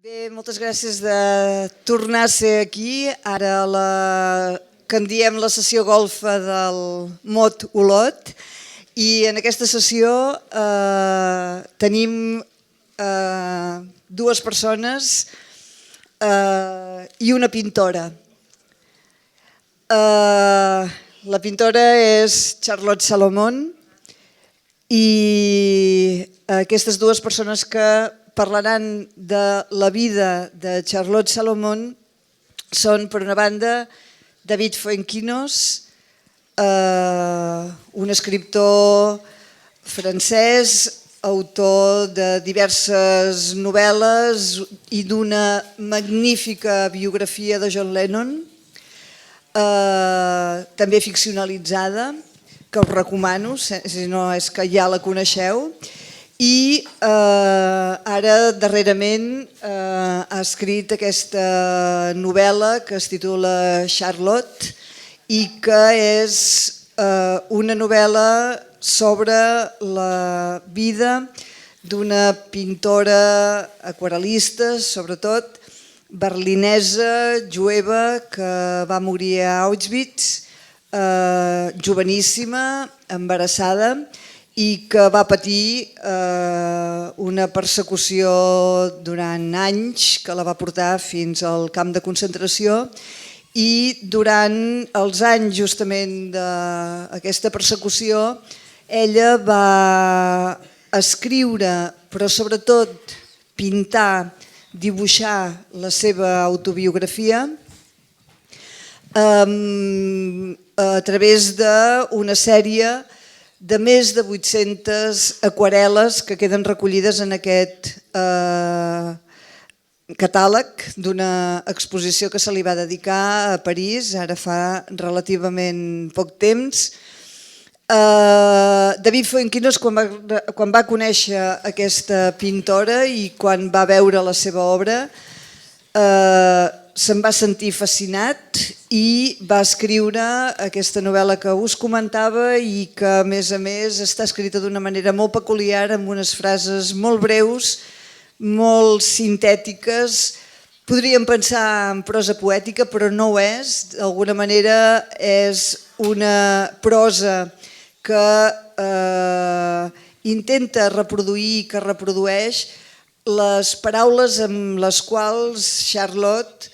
Bé, moltes gràcies de tornar a ser aquí. Ara que en diem la sessió golfa del Mot Olot. I en aquesta sessió tenim dues persones i una pintora. La pintora és Charlotte Salomon i aquestes dues persones que parlaran de la vida de Charlotte Salomon són, per una banda, David Fuenquinos, un escriptor francès, autor de diverses novel·les i d'una magnífica biografia de John Lennon, també ficcionalitzada, que us recomano, si no és que ja la coneixeu. I ara, darrerament, ha escrit aquesta novel·la que es titula Charlotte i que és una novel·la sobre la vida d'una pintora aquarel·lista, sobretot berlinesa, jueva, que va morir a Auschwitz, joveníssima, embarassada, i que va patir una persecució durant anys que la va portar fins al camp de concentració, i durant els anys justament d'aquesta persecució ella va escriure, però sobretot pintar, dibuixar la seva autobiografia a través d'una sèrie de més de 800 aquarel·les que queden recollides en aquest catàleg d'una exposició que se li va dedicar a París ara fa relativament poc temps. David Fuenquinos, quan va conèixer aquesta pintora i quan va veure la seva obra, se'n va sentir fascinat i va escriure aquesta novel·la que us comentava i que, a més, està escrita d'una manera molt peculiar, amb unes frases molt breus, molt sintètiques. Podríem pensar en prosa poètica, però no ho és. D'alguna manera és una prosa que intenta reproduir, que reprodueix les paraules amb les quals Charlotte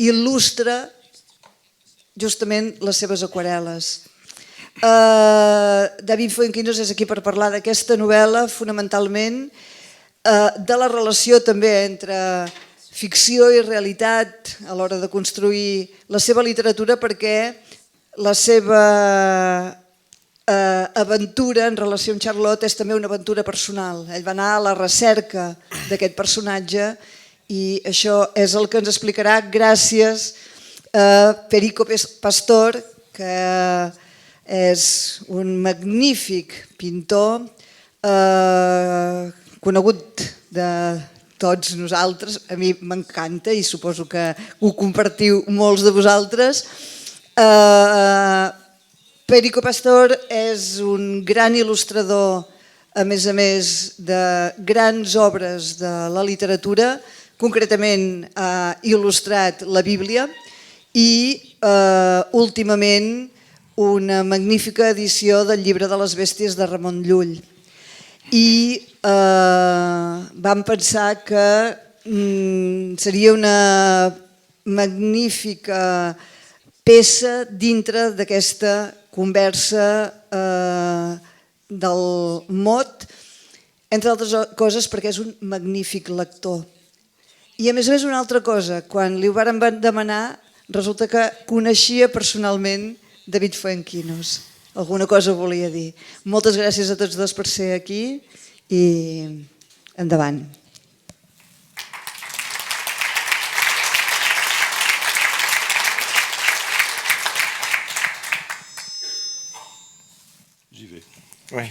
il·lustra justament les seves aquarel·les. David Fuenquinos és aquí per parlar d'aquesta novel·la, fonamentalment de la relació també entre ficció i realitat a l'hora de construir la seva literatura, perquè la seva aventura en relació amb Charlotte és també una aventura personal. Ell va anar a la recerca d'aquest personatge i això és el que ens explicarà gràcies a Perico Pastor, que és un magnífic pintor conegut de tots nosaltres. A mi m'encanta i suposo que ho compartiu molts de vosaltres. Perico Pastor és un gran il·lustrador, a més de grans obres de la literatura. Concretament ha il·lustrat la Bíblia i últimament una magnífica edició del Llibre de les Bèsties de Ramon Llull. I vam pensar que seria una magnífica peça dintre d'aquesta conversa del Mot, entre altres coses perquè és un magnífic lector. I a més una altra cosa, quan li ho vàrem demanar, resulta que coneixia personalment David Fuenquinos. Alguna cosa volia dir. Moltes gràcies a tots dos per ser aquí i endavant. J'y vais. Oui.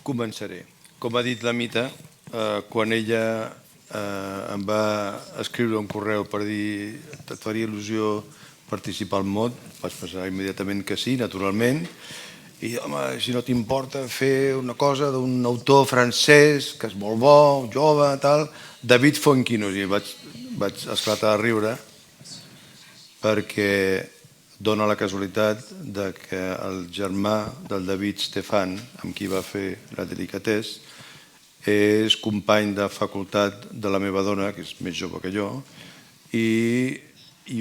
Començaré. Com ha dit la Mita, quan ella em va escriure un correu per dir et faria il·lusió participar al Mot, vaig pensar immediatament que sí, naturalment, i home, si no t'importa fer una cosa d'un autor francès que és molt bo, jove, tal, David Fontquinos, i vaig esclatar a riure perquè dona la casualitat de que el germà del David Stefan, amb qui va fer La Delicatesse, és company de facultat de la meva dona, que és més jove que jo, i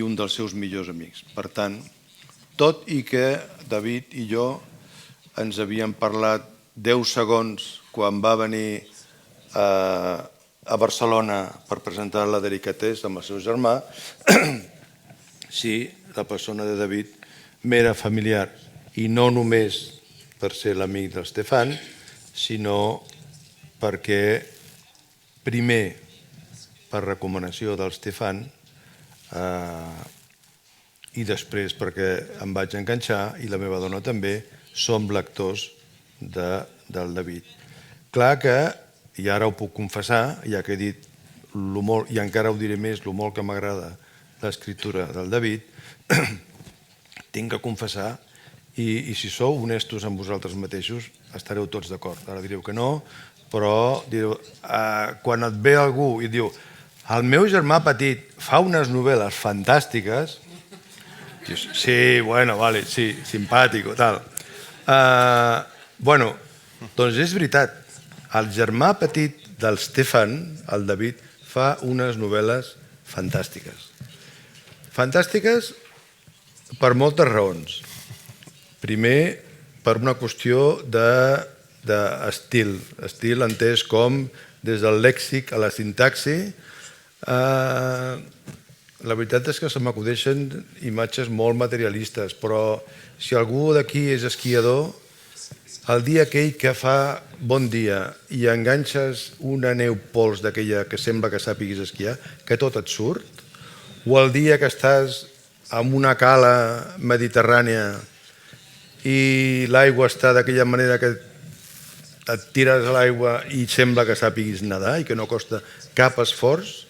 un dels seus millors amics. Per tant, tot i que David i jo ens havíem parlat 10 segons quan va venir a Barcelona per presentar La Delicatesse amb el seu germà, sí, la persona de David m'era familiar, i no només per ser l'amic del Stefan, sinó perquè primer per recomanació del Stefan i després perquè em vaig enganxar, i la meva dona també, som lectors del David. Clar que, i ara ho puc confessar, ja que he dit i encara ho diré més, el molt que m'agrada l'escriptura del David, tinc que confessar, i si sou honestos amb vosaltres mateixos, estareu tots d'acord. Ara direu que no, però quan et ve algú i diu el meu germà petit fa unes novel·les fantàstiques, dius, sí, bueno, vale, sí, simpàtic o tal. Bueno, doncs és veritat, el germà petit del Stefan, el David, fa unes novel·les fantàstiques. Fantàstiques per moltes raons. Primer, per una qüestió d'estil. Estil entès com des del lèxic a la sintaxi. La veritat és que se m'acudeixen imatges molt materialistes, però si algú d'aquí és esquiador, el dia aquell que fa bon dia i enganxes una neu pols d'aquella que sembla que sàpiguis esquiar, que tot et surt, o el dia que estàs en una cala mediterrània i l'aigua està d'aquella manera que et tires a l'aigua i sembla que sàpiguis nedar i que no costa cap esforç.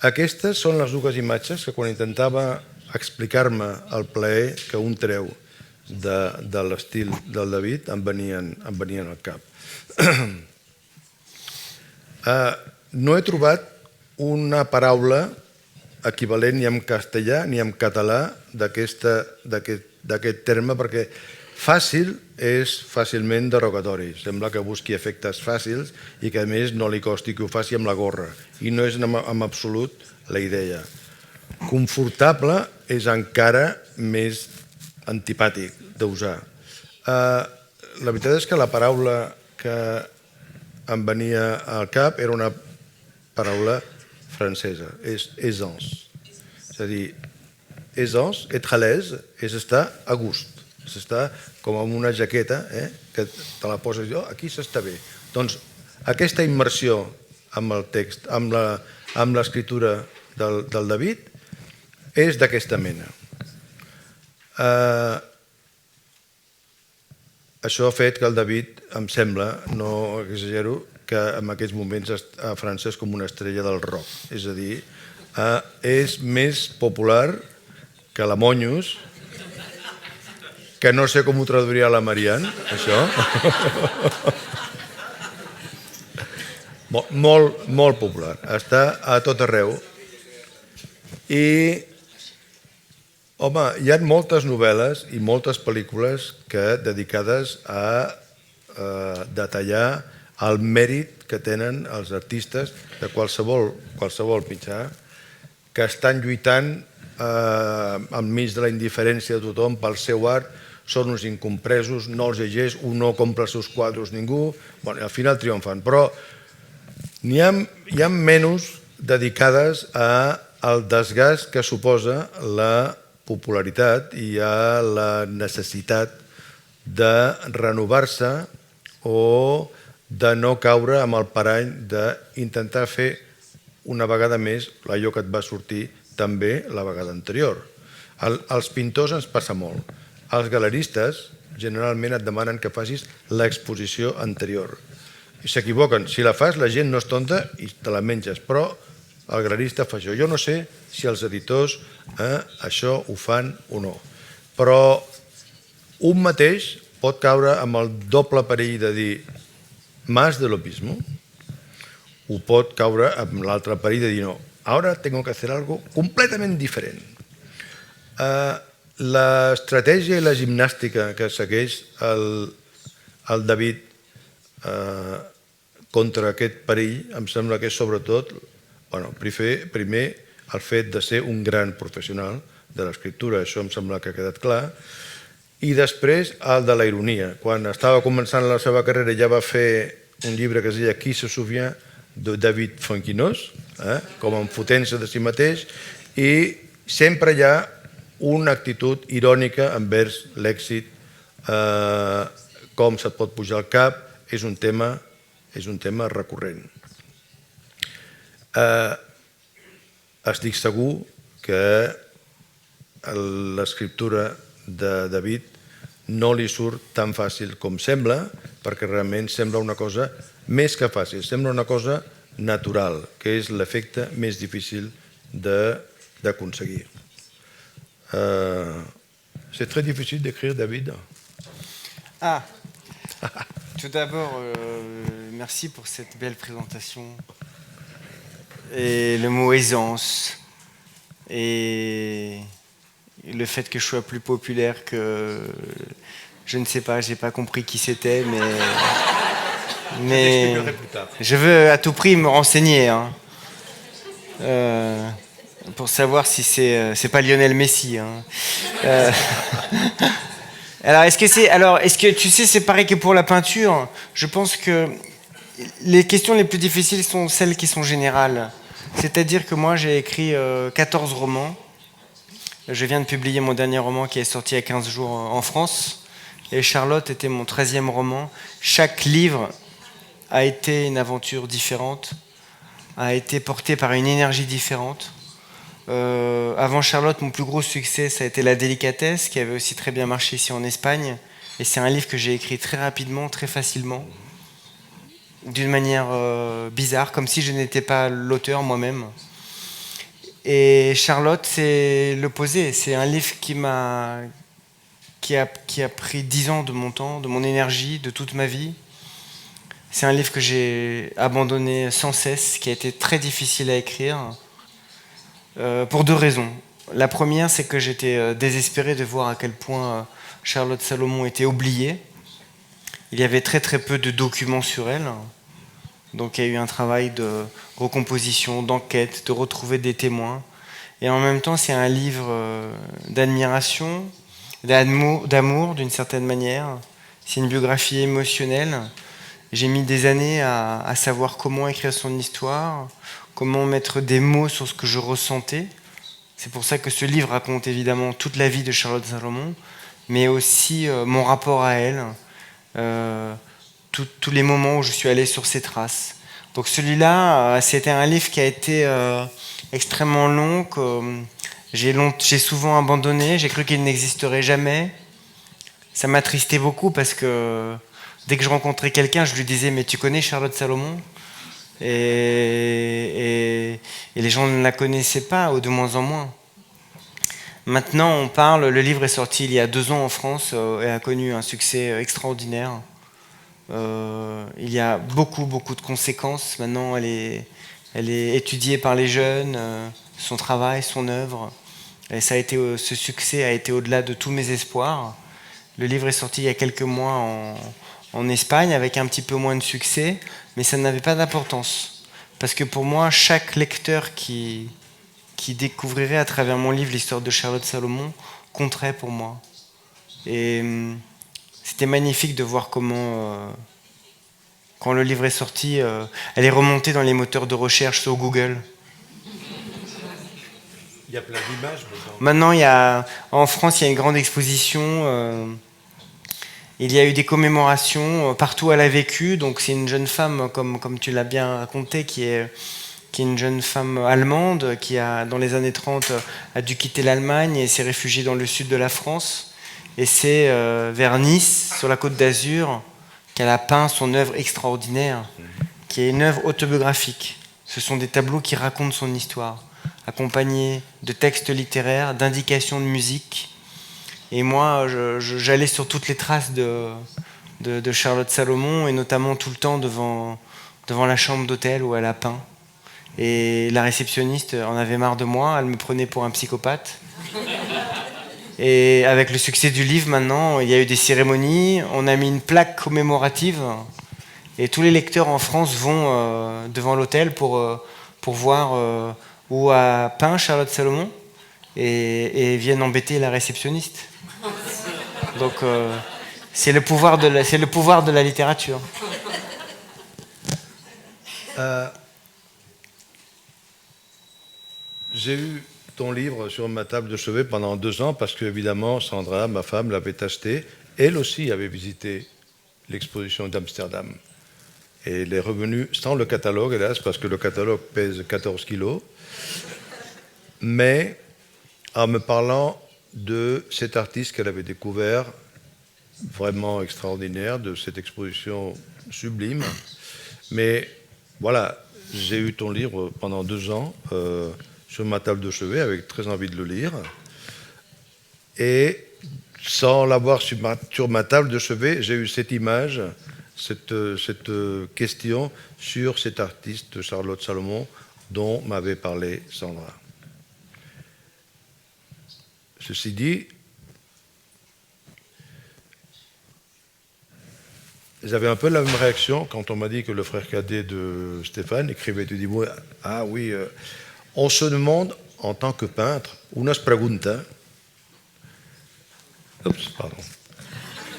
Aquestes són les dues imatges que quan intentava explicar-me el plaer que un treu de l'estil del David em venien al cap. No he trobat una paraula equivalent ni en castellà ni en català d'aquest terme, perquè fàcil és fàcilment derogatori. Sembla que busqui efectes fàcils i que a més no li costi que ho faci amb la gorra. I no és en absolut la idea. Confortable és encara més antipàtic d'usar. La veritat és que la paraula que em venia al cap era una paraula francesa, és aisance. És a dir, aisance, être à l'aise, és estar a gust. És estar com amb una jaqueta, que te la poses jo, aquí s'està bé. Doncs aquesta immersió amb el text, amb l'escriptura del David, és d'aquesta mena. Això ha fet que el David, em sembla, no exagero, que en aquests moments a França és com una estrella del rock. És a dir, és més popular que la Monyos, que no sé com ho traduiria la Marianne, això. Molt popular. Està a tot arreu. I, home, hi ha moltes novel·les i moltes pel·lícules dedicades a detallar el mèrit que tenen els artistes de qualsevol mitjà que estan lluitant enmig de la indiferència de tothom pel seu art, són uns incompresos, no els llegeix, un no compra els seus quadres ningú, al final triomfen, però n'hi ha menys dedicades al desgast que suposa la popularitat i a la necessitat de renovar-se o de no caure amb el parany d'intentar fer una vegada més allò que et va sortir també la vegada anterior. Als pintors ens passa molt. Els galeristes generalment et demanen que facis l'exposició anterior. I s'equivoquen. Si la fas, la gent no és tonta i te la menges, però el galerista fa això. Jo no sé si els editors això ho fan o no, però un mateix pot caure amb el doble perill de dir más de lo mismo, o pot caure amb l'altre perill de dir no, ahora tengo que hacer algo completament diferent. L'estratègia i la gimnàstica que segueix el David contra aquest perill em sembla que és sobretot, primer, el fet de ser un gran professional de l'escriptura, això em sembla que ha quedat clar, i després el de la ironia. Quan estava començant la seva carrera ja va fer un llibre que es deia Qui se souvient de David Fonquinos, com en fotent-se de si mateix, i sempre hi ha una actitud irònica envers l'èxit, com se't pot pujar al cap, és un tema recurrent. Estic segur que l'escriptura de David no li surt tan fàcil com sembla, perquè realment sembla una cosa més que fàcil, sembla una cosa natural, que és l'efecte més difícil d'aconseguir. C'est très difficile d'écrire, David. Tout d'abord, merci pour cette belle présentation. Et le mot aisance, et le fait que je sois plus populaire que... Je ne sais pas, j'ai pas compris qui c'était, mais je veux à tout prix me renseigner, pour savoir si c'est pas Lionel Messi. Alors, est-ce que tu sais, c'est pareil que pour la peinture. Je pense que les questions les plus difficiles sont celles qui sont générales. C'est-à-dire que moi, j'ai écrit 14 romans. Je viens de publier mon dernier roman qui est sorti il y a 15 jours en France. Et Charlotte était mon 13e roman. Chaque livre a été une aventure différente, a été porté par une énergie différente. Avant Charlotte, mon plus gros succès, ça a été La Délicatesse, qui avait aussi très bien marché ici en Espagne. Et c'est un livre que j'ai écrit très rapidement, très facilement, d'une manière bizarre, comme si je n'étais pas l'auteur moi-même. Et Charlotte, c'est l'opposé. C'est un livre qui a pris 10 ans de mon temps, de mon énergie, de toute ma vie. C'est un livre que j'ai abandonné sans cesse, qui a été très difficile à écrire. Pour deux raisons. La première, c'est que j'étais désespéré de voir à quel point Charlotte Salomon était oubliée. Il y avait très très peu de documents sur elle. Donc il y a eu un travail de recomposition, d'enquête, de retrouver des témoins. Et en même temps, c'est un livre d'admiration, d'amour d'une certaine manière. C'est une biographie émotionnelle. J'ai mis des années à savoir comment écrire son histoire, comment mettre des mots sur ce que je ressentais. C'est pour ça que ce livre raconte évidemment toute la vie de Charlotte Salomon, mais aussi mon rapport à elle, tous les moments où je suis allé sur ses traces. Donc celui-là, c'était un livre qui a été extrêmement long, que j'ai souvent abandonné, j'ai cru qu'il n'existerait jamais. Ça m'attristait beaucoup parce que dès que je rencontrais quelqu'un, je lui disais « Mais tu connais Charlotte Salomon ?» Et les gens ne la connaissaient pas, ou de moins en moins. Maintenant, on parle, le livre est sorti il y a 2 ans en France et a connu un succès extraordinaire. Il y a beaucoup de conséquences. Maintenant, elle est étudiée par les jeunes, son travail, son œuvre. Et ce succès a été au-delà de tous mes espoirs. Le livre est sorti il y a quelques mois en Espagne avec un petit peu moins de succès, mais ça n'avait pas d'importance. Parce que pour moi, chaque lecteur qui découvrirait à travers mon livre l'histoire de Charlotte Salomon compterait pour moi. Et c'était magnifique de voir comment, quand le livre est sorti, elle est remontée dans les moteurs de recherche sur Google. Il y a plein d'images. Maintenant, en France, il y a une grande exposition. Il y a eu des commémorations partout où elle a vécu. Donc c'est une jeune femme, comme tu l'as bien raconté, qui est une jeune femme allemande qui dans les années 30 a dû quitter l'Allemagne et s'est réfugiée dans le sud de la France. Et c'est vers Nice, sur la Côte d'Azur, qu'elle a peint son œuvre extraordinaire, qui est une œuvre autobiographique. Ce sont des tableaux qui racontent son histoire, accompagnés de textes littéraires, d'indications de musique. Et moi, j'allais sur toutes les traces de Charlotte Salomon, et notamment tout le temps devant la chambre d'hôtel où elle a peint. Et la réceptionniste en avait marre de moi, elle me prenait pour un psychopathe. Et avec le succès du livre maintenant, il y a eu des cérémonies, on a mis une plaque commémorative, et tous les lecteurs en France vont devant l'hôtel pour voir où a peint Charlotte Salomon, et viennent embêter la réceptionniste. Donc c'est le pouvoir de la littérature. J'ai eu ton livre sur ma table de chevet pendant 2 ans parce que, évidemment, Sandra, ma femme, l'avait acheté. Elle aussi avait visité l'exposition d'Amsterdam. Et elle est revenue sans le catalogue, hélas, parce que le catalogue pèse 14 kilos. Mais en me parlant de cet artiste qu'elle avait découvert, vraiment extraordinaire, de cette exposition sublime. Mais voilà, j'ai eu ton livre pendant 2 ans sur ma table de chevet, avec très envie de le lire. Et sans l'avoir sur ma table de chevet, j'ai eu cette image, cette question sur cet artiste, Charlotte Salomon, dont m'avait parlé Sandra. Ceci dit, j'avais un peu la même réaction quand on m'a dit que le frère cadet de Stéphane écrivait du livre. Ah oui, on se demande, en tant que peintre, unas preguntas,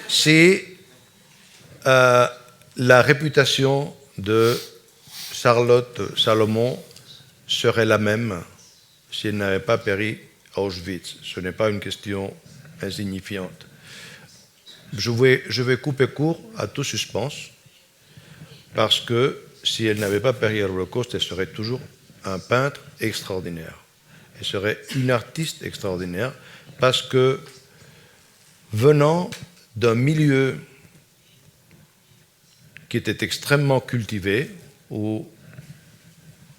si la réputation de Charlotte Salomon serait la même si elle n'avait pas péri à Auschwitz. Ce n'est pas une question insignifiante. Je vais couper court à tout suspense, parce que si elle n'avait pas péri à l'Holocauste, elle serait toujours un peintre extraordinaire. Elle serait une artiste extraordinaire, parce que venant d'un milieu qui était extrêmement cultivé, où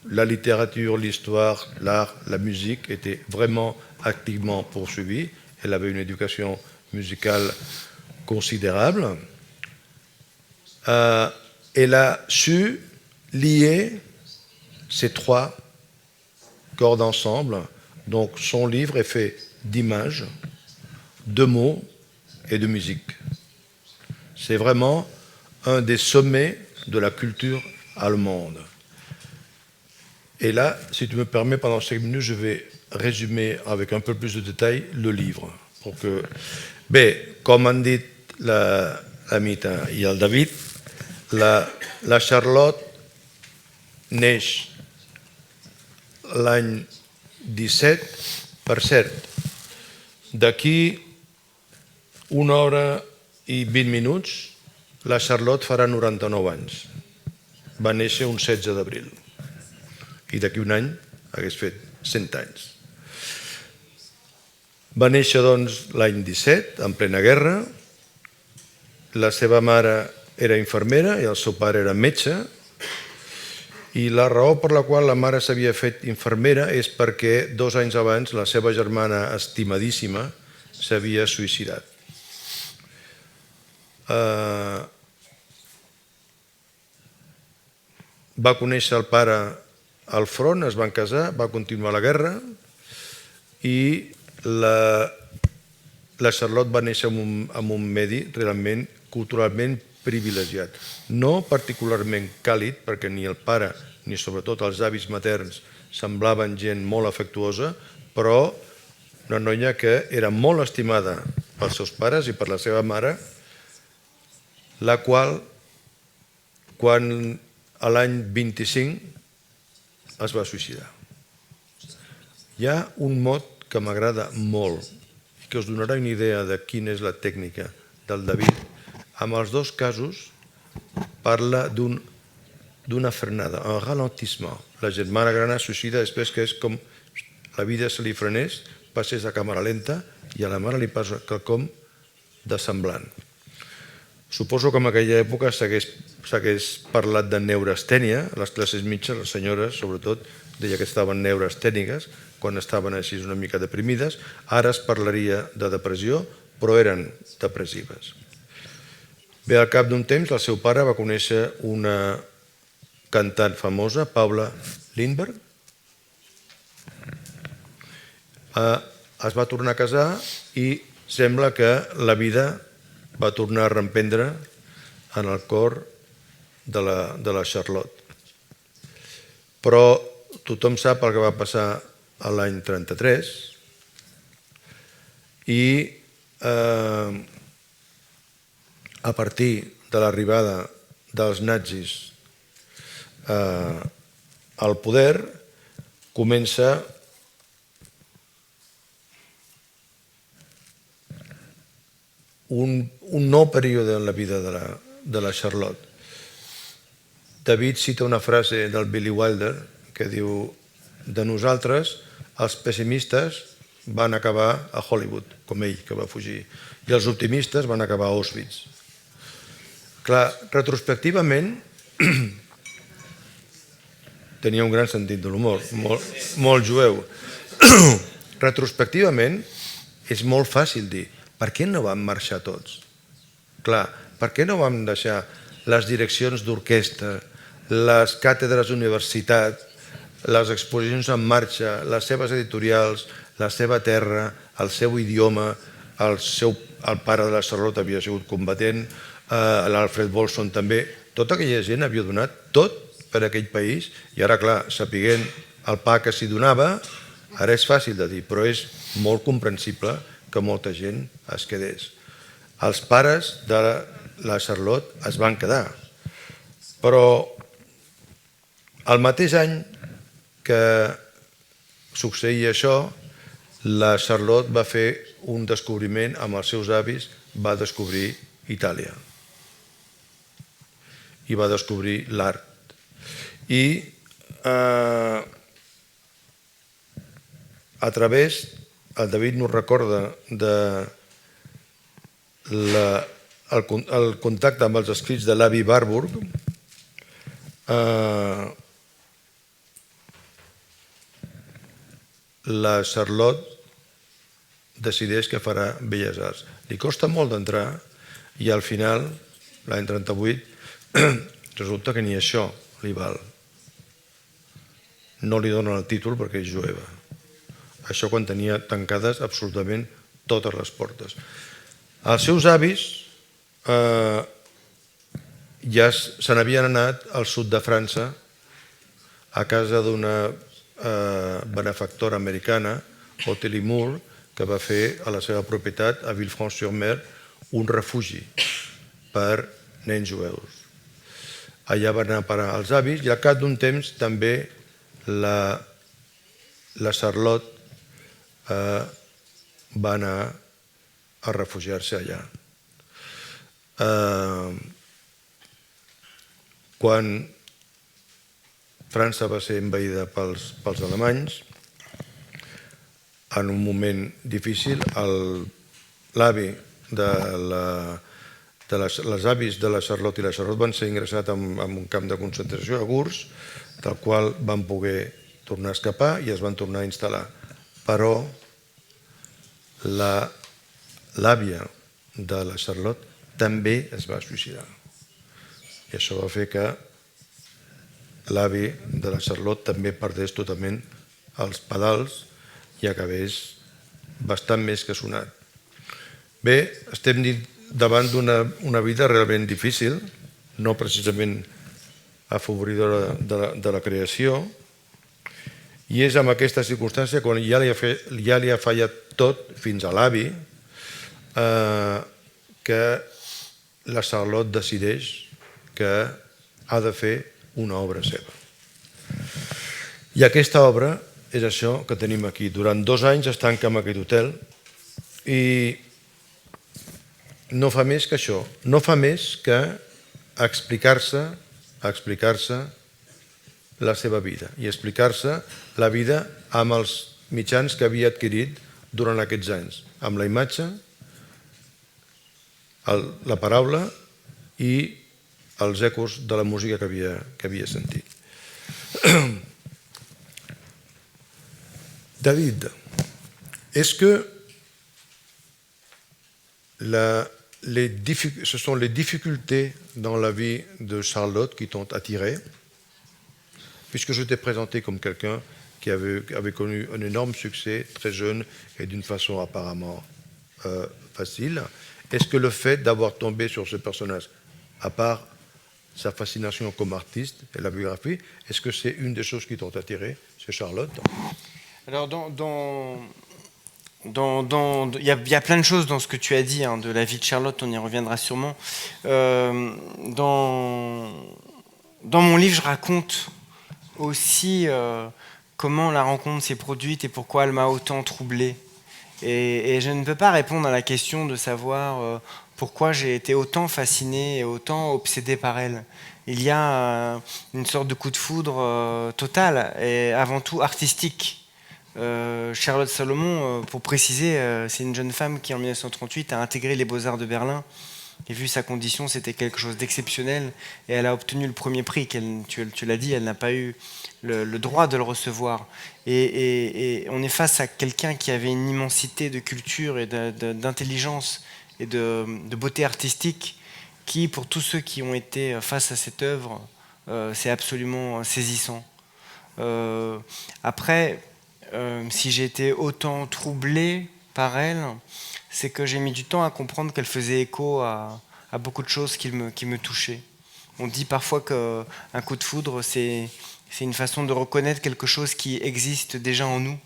la littérature, l'histoire, l'art, la musique étaient vraiment activement poursuivis, elle avait une éducation musicale considérable, elle a su lier ces 3 cordes ensemble. Donc son livre est fait d'images, de mots et de musique. C'est vraiment un des sommets de la culture allemande. Et là, si tu me permets, pendant 5 minutes, je vais résumer avec un peu plus de détails le livre. Pour que... Bé, com han dit la Mita i el David, la Charlotte neix l'any 17. Per cert, d'aquí 1 hora i 20 minuts, la Charlotte farà 99 anys. Va néixer un 16 d'abril. I d'aquí un any hagués fet 100 anys. Va néixer, doncs, l'any 17, en plena guerra. La seva mare era infermera i el seu pare era metge. I la raó per la qual la mare s'havia fet infermera és perquè 2 anys abans la seva germana estimadíssima s'havia suïcidat. Va conèixer el pare al front, es van casar, va continuar la guerra i la Charlotte va néixer en un medi realment culturalment privilegiat. No particularment càlid, perquè ni el pare ni sobretot els avis materns semblaven gent molt afectuosa, però una noia que era molt estimada pels seus pares i per la seva mare, la qual, quan a l'any 25 es va suïcidar. Hi ha un mot que m'agrada molt i que us donarà una idea de quina és la tècnica del David. En els 2 casos parla d'una frenada, un ralentissement. La germana gran es suïcida després que és com la vida se li frenés, passés a càmera lenta i a la mare li passa quelcom de semblant. Suposo que en aquella època s'hagués parlat de neurastènia, les classes mitges, les senyores sobretot, deia que estaven neurastèniques, quan estaven així una mica deprimides. Ara es parlaria de depressió, però eren depressives. Bé, al cap d'un temps, el seu pare va conèixer una cantant famosa, Paula Lindbergh. Es va tornar a casar i sembla que la vida va tornar a reemprendre en el cor de la Charlotte. Però tothom sap el que va passar a l'any 33 i a partir de l'arribada dels nazis al poder comença un nou període en la vida de la Charlotte. David cita una frase del Billy Wilder que diu: de nosaltres, els pessimistes van acabar a Hollywood, com ell, que va fugir, i els optimistes van acabar a Auschwitz. Clar, retrospectivament, tenia un gran sentit de l'humor, molt jueu. Retrospectivament, és molt fàcil dir: per què no vam marxar tots? Clar, per què no vam deixar les direccions d'orquestra, les càtedres d'universitat, les exposicions en marxa, les seves editorials, la seva terra, el seu idioma, el pare de la Charlotte havia sigut combatent, l'Alfred Bolson també, tota aquella gent havia donat tot per a aquell país i ara, clar, sapiguent el pa que s'hi donava, ara és fàcil de dir, però és molt comprensible que molta gent es quedés. Els pares de la Charlotte es van quedar, però el mateix any que succeïa això, la Charlotte va fer un descobriment amb els seus avis, va descobrir Itàlia i va descobrir l'art. I a través, el David nos recorda el contacte amb els escrits de l'avi Warburg, la Charlotte decideix que farà Belles Arts. Li costa molt d'entrar i al final, l'any 38, resulta que ni això li val. No li donen el títol perquè és jueva. Això quan tenia tancades absolutament totes les portes. Els seus avis ja se n'havien anat al sud de França a casa d'una benefactora americana, Ottilie Moore, que va fer a la seva propietat a Villefranche-sur-Mer un refugi per nens jueus. Allà van anar a parar els avis i al cap d'un temps també la Charlotte va anar a refugiar-se allà. Quan França va ser envaïda pels alemanys, en un moment difícil, l'avi les avis de la Charlotte i la Charlotte van ser ingressats en un camp de concentració a Gurs, del qual van poder tornar a escapar i es van tornar a instal·lar. Però l'àvia de la Charlotte també es va suïcidar. I això va fer que l'avi de la Charlotte també perdés totalment els pedals i acabés bastant més que sonat. Bé, estem davant d'una vida realment difícil, no precisament afavoridora de la creació, i és en aquesta circumstància, quan ja li ha fallat tot, fins a l'avi, que la Charlotte decideix que ha de fer una obra seva. I aquesta obra és això que tenim aquí. Durant 2 anys es tanca en aquest hotel i no fa més que això, no fa més que explicar-se la seva vida i explicar-se la vida amb els mitjans que havia adquirit durant aquests anys, amb la imatge, la paraula i els ecos de la música que havia sentit. David, est-ce que ce sont les difficultés dans la vie de Charlotte qui t'ont attiré, puisque je t'ai présenté comme quelqu'un qui avait connu un énorme succès très jeune et d'une façon apparemment facile. Est-ce que le fait d'avoir tombé sur ce personnage, à part sa fascination comme artiste et la biographie, est-ce que c'est une des choses qui t'ont attiré chez Charlotte? Alors, il y a plein de choses dans ce que tu as dit, hein, de la vie de Charlotte, on y reviendra sûrement. Dans mon livre, je raconte aussi comment la rencontre s'est produite et pourquoi elle m'a autant troublé. Et je ne peux pas répondre à la question de savoir pourquoi j'ai été autant fasciné et autant obsédé par elle. Il y a une sorte de coup de foudre total et avant tout artistique. Charlotte Salomon, pour préciser, c'est une jeune femme qui en 1938 a intégré les Beaux-Arts de Berlin. Et vu sa condition, c'était quelque chose d'exceptionnel. Et elle a obtenu le premier prix. Tu l'as dit, elle n'a pas eu le droit de le recevoir. Et on est face à quelqu'un qui avait une immensité de culture et d'intelligence et de beauté artistique qui, pour tous ceux qui ont été face à cette œuvre, c'est absolument saisissant. Après, si j'ai été autant troublé par elle, c'est que j'ai mis du temps à comprendre qu'elle faisait écho à beaucoup de choses qui me touchaient. On dit parfois qu'un coup de foudre, c'est une façon de reconnaître quelque chose qui existe déjà en nous.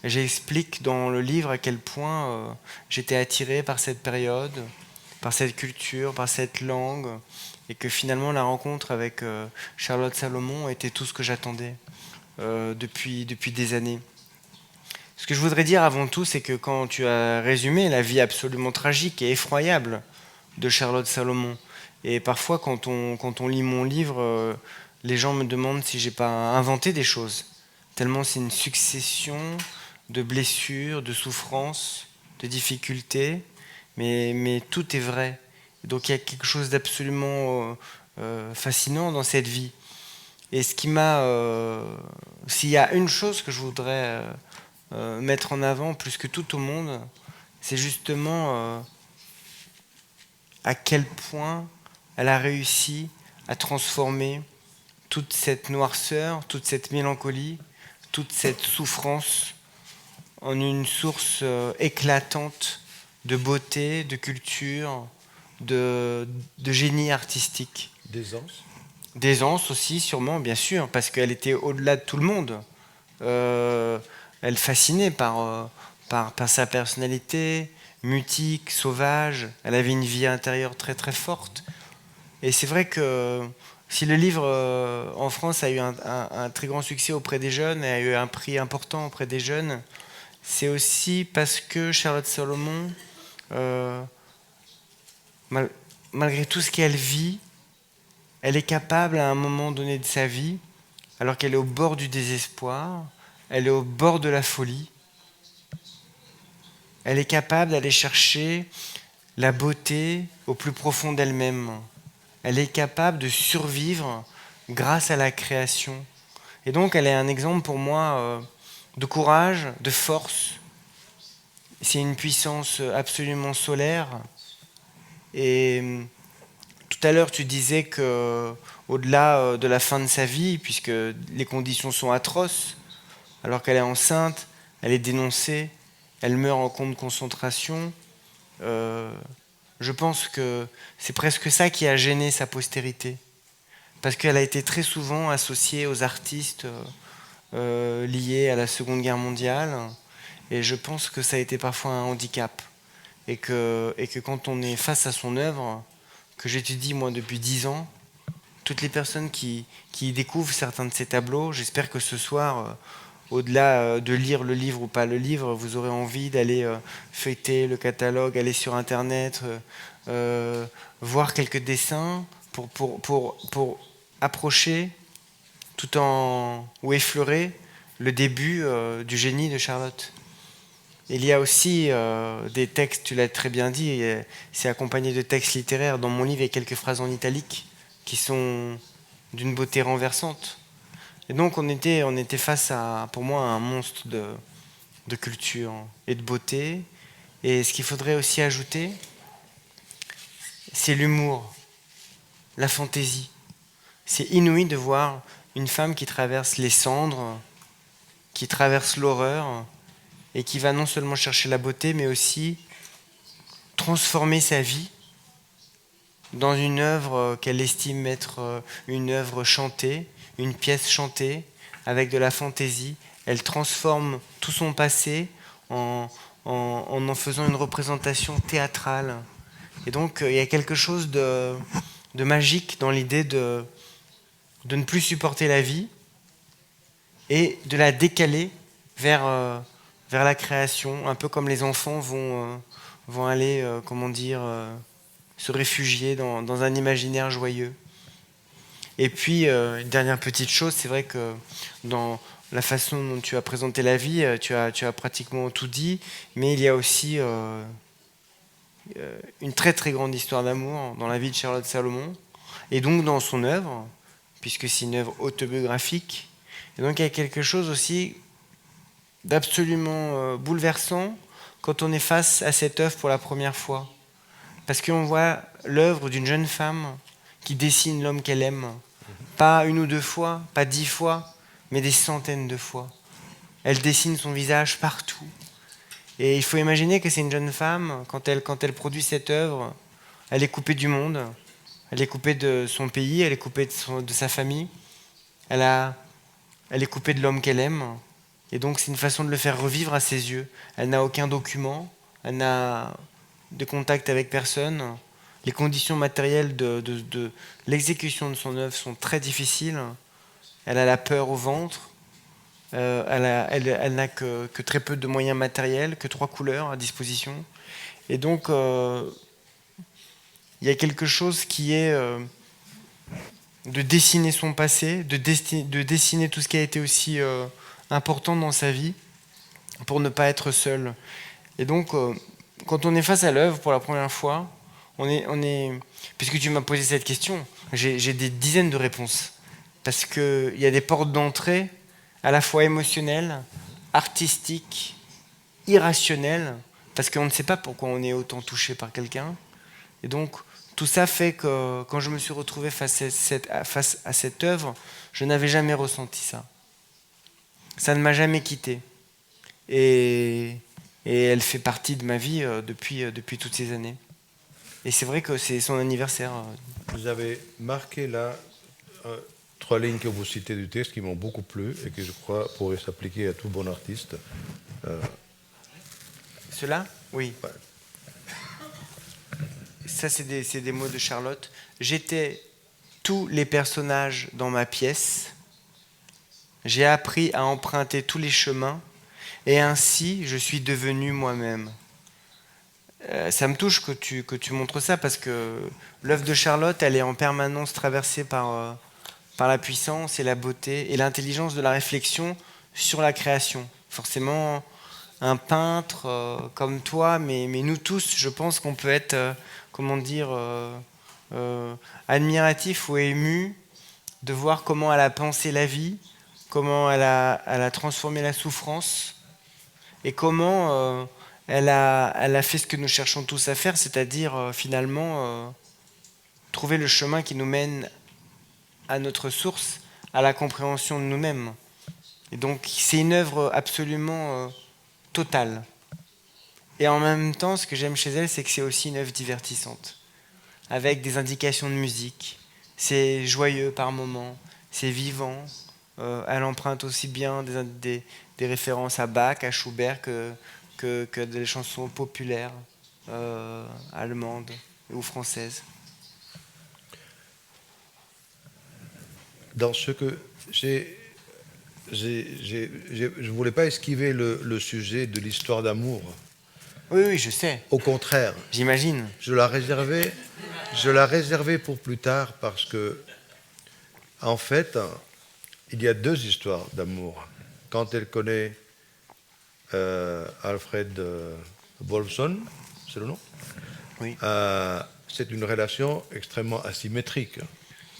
Et j'explique dans le livre à quel point j'étais attiré par cette période, par cette culture, par cette langue, et que finalement la rencontre avec Charlotte Salomon était tout ce que j'attendais depuis des années. Ce que je voudrais dire avant tout, c'est que quand tu as résumé la vie absolument tragique et effroyable de Charlotte Salomon, et parfois quand on lit mon livre, les gens me demandent si j'ai pas inventé des choses, tellement c'est une succession de blessures, de souffrances, de difficultés, mais tout est vrai. Donc il y a quelque chose d'absolument fascinant dans cette vie. Et ce qui m'a... s'il y a une chose que je voudrais mettre en avant plus que tout au monde, c'est justement à quel point elle a réussi à transformer toute cette noirceur, toute cette mélancolie, toute cette souffrance en une source éclatante de beauté, de culture, de génie artistique. D'aisance? D'aisance aussi, sûrement, bien sûr, parce qu'elle était au-delà de tout le monde. Elle fascinait par sa personnalité, mutique, sauvage. Elle avait une vie intérieure très très forte. Et c'est vrai que si le livre en France a eu un très grand succès auprès des jeunes et a eu un prix important auprès des jeunes, c'est aussi parce que Charlotte Salomon, malgré tout ce qu'elle vit, elle est capable à un moment donné de sa vie, alors qu'elle est au bord du désespoir, elle est au bord de la folie, elle est capable d'aller chercher la beauté au plus profond d'elle-même. Elle est capable de survivre grâce à la création. Et donc elle est un exemple pour moi de courage, de force. C'est une puissance absolument solaire. Et tout à l'heure, tu disais qu'au-delà de la fin de sa vie, puisque les conditions sont atroces, alors qu'elle est enceinte, elle est dénoncée, elle meurt en camp de concentration, je pense que c'est presque ça qui a gêné sa postérité. Parce qu'elle a été très souvent associée aux artistes liés à la Seconde Guerre mondiale, et je pense que ça a été parfois un handicap. Et que quand on est face à son œuvre, que j'étudie moi depuis 10 ans, toutes les personnes qui découvrent certains de ces tableaux, j'espère que ce soir, au-delà de lire le livre ou pas le livre, vous aurez envie d'aller feuilleter le catalogue, aller sur Internet, voir quelques dessins pour approcher ou effleurer le début du génie de Charlotte. Il y a aussi des textes, tu l'as très bien dit, c'est accompagné de textes littéraires. Dans mon livre, il y a quelques phrases en italique qui sont d'une beauté renversante. Et donc on était face à, pour moi, un monstre de culture et de beauté. Et ce qu'il faudrait aussi ajouter, c'est l'humour, la fantaisie. C'est inouï de voir une femme qui traverse les cendres, qui traverse l'horreur, et qui va non seulement chercher la beauté, mais aussi transformer sa vie dans une œuvre qu'elle estime être une œuvre chantée, une pièce chantée, avec de la fantaisie. Elle transforme tout son passé en faisant une représentation théâtrale. Et donc, il y a quelque chose de magique dans l'idée de ne plus supporter la vie et de la décaler vers la création, un peu comme les enfants vont aller, se réfugier dans un imaginaire joyeux. Et puis, une dernière petite chose, c'est vrai que dans la façon dont tu as présenté la vie, tu as pratiquement tout dit, mais il y a aussi une très très grande histoire d'amour dans la vie de Charlotte Salomon, et donc dans son œuvre, puisque c'est une œuvre autobiographique. Et donc il y a quelque chose aussi d'absolument bouleversant quand on est face à cette œuvre pour la première fois. Parce qu'on voit l'œuvre d'une jeune femme qui dessine l'homme qu'elle aime, pas une ou deux fois, pas 10 fois, mais des centaines de fois. Elle dessine son visage partout. Et il faut imaginer que c'est une jeune femme, quand elle produit cette œuvre, elle est coupée du monde, elle est coupée de son pays, elle est coupée de sa famille, elle est coupée de l'homme qu'elle aime. Et donc c'est une façon de le faire revivre à ses yeux. Elle n'a aucun document, elle n'a de contact avec personne. Les conditions matérielles de l'exécution de son œuvre sont très difficiles. Elle a la peur au ventre. Elle n'a que très peu de moyens matériels, que 3 couleurs à disposition. Et donc, il y a quelque chose qui est de dessiner son passé, de dessiner tout ce qui a été aussi important dans sa vie, pour ne pas être seul. Et donc, quand on est face à l'œuvre pour la première fois, puisque tu m'as posé cette question, j'ai des dizaines de réponses. Parce qu'il y a des portes d'entrée à la fois émotionnelles, artistiques, irrationnelles, parce qu'on ne sait pas pourquoi on est autant touché par quelqu'un. Et donc, tout ça fait que quand je me suis retrouvé face à cette œuvre, je n'avais jamais ressenti ça. Ça ne m'a jamais quitté. Et elle fait partie de ma vie depuis toutes ces années. Et c'est vrai que c'est son anniversaire. Vous avez marqué là 3 lignes que vous citez du texte qui m'ont beaucoup plu et que je crois pourraient s'appliquer à tout bon artiste. Cela ? Oui. Ouais. Ça, c'est des mots de Charlotte. J'étais tous les personnages dans ma pièce. J'ai appris à emprunter tous les chemins. Et ainsi, je suis devenu moi-même. Ça me touche que tu montres ça, parce que l'œuvre de Charlotte, elle est en permanence traversée par la puissance et la beauté et l'intelligence de la réflexion sur la création. Forcément, un peintre comme toi, mais nous tous, je pense qu'on peut être, admiratif ou ému de voir comment elle a pensé la vie, comment elle a transformé la souffrance, et comment elle a fait ce que nous cherchons tous à faire, c'est-à-dire finalement trouver le chemin qui nous mène à notre source, à la compréhension de nous-mêmes. Et donc c'est une œuvre absolument totale. Et en même temps, ce que j'aime chez elle, c'est que c'est aussi une œuvre divertissante, avec des indications de musique. C'est joyeux par moments, c'est vivant. Elle emprunte aussi bien des références à Bach, à Schubert, que des chansons populaires allemandes ou françaises. Dans ce que je ne voulais pas esquiver le sujet de l'histoire d'amour. Oui, je sais. Au contraire. J'imagine. Je la réservais pour plus tard parce que, en fait, il y a 2 histoires d'amour. Quand elle connaît Alfred Wolfson, c'est le nom ? Oui. C'est une relation extrêmement asymétrique.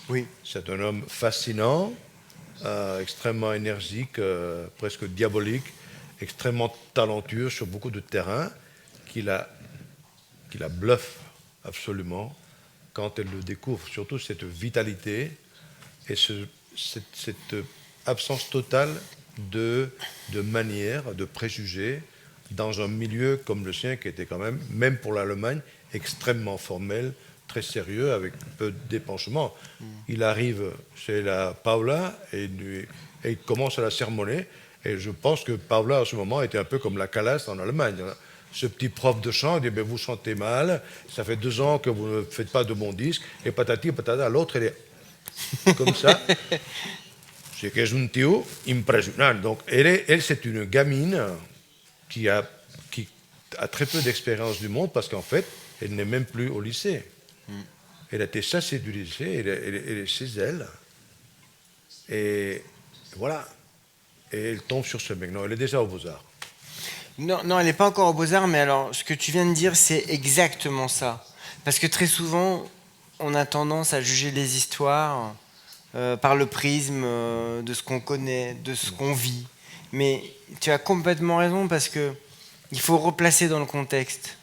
Oui. C'est un homme fascinant, extrêmement énergique, presque diabolique, extrêmement talentueux sur beaucoup de terrains, qui la bluffe absolument quand elle le découvre, surtout cette vitalité et cette absence totale de manières, de préjugés, dans un milieu comme le sien, qui était quand même pour l'Allemagne, extrêmement formel, très sérieux, avec peu d'épanchement. Il arrive chez la Paula et il commence à la sermonner. Et je pense que Paula, à ce moment, était un peu comme la Calas en Allemagne. Ce petit prof de chant, il dit, vous chantez mal, ça fait 2 ans que vous ne faites pas de bons disques, et patati patata. L'autre, elle est comme ça. C'est que c'est un tio impressionnant. Donc, elle c'est une gamine qui a très peu d'expérience du monde, parce qu'en fait, elle n'est même plus au lycée. Elle a été chassée du lycée, elle est chez elle. Et voilà. Et elle tombe sur ce mec. Non, elle est déjà aux Beaux-Arts. Non, elle n'est pas encore aux Beaux-Arts, mais alors, ce que tu viens de dire, c'est exactement ça. Parce que très souvent, on a tendance à juger les histoires par le prisme de ce qu'on connaît, de ce qu'on vit. Mais tu as complètement raison, parce que il faut replacer dans le contexte.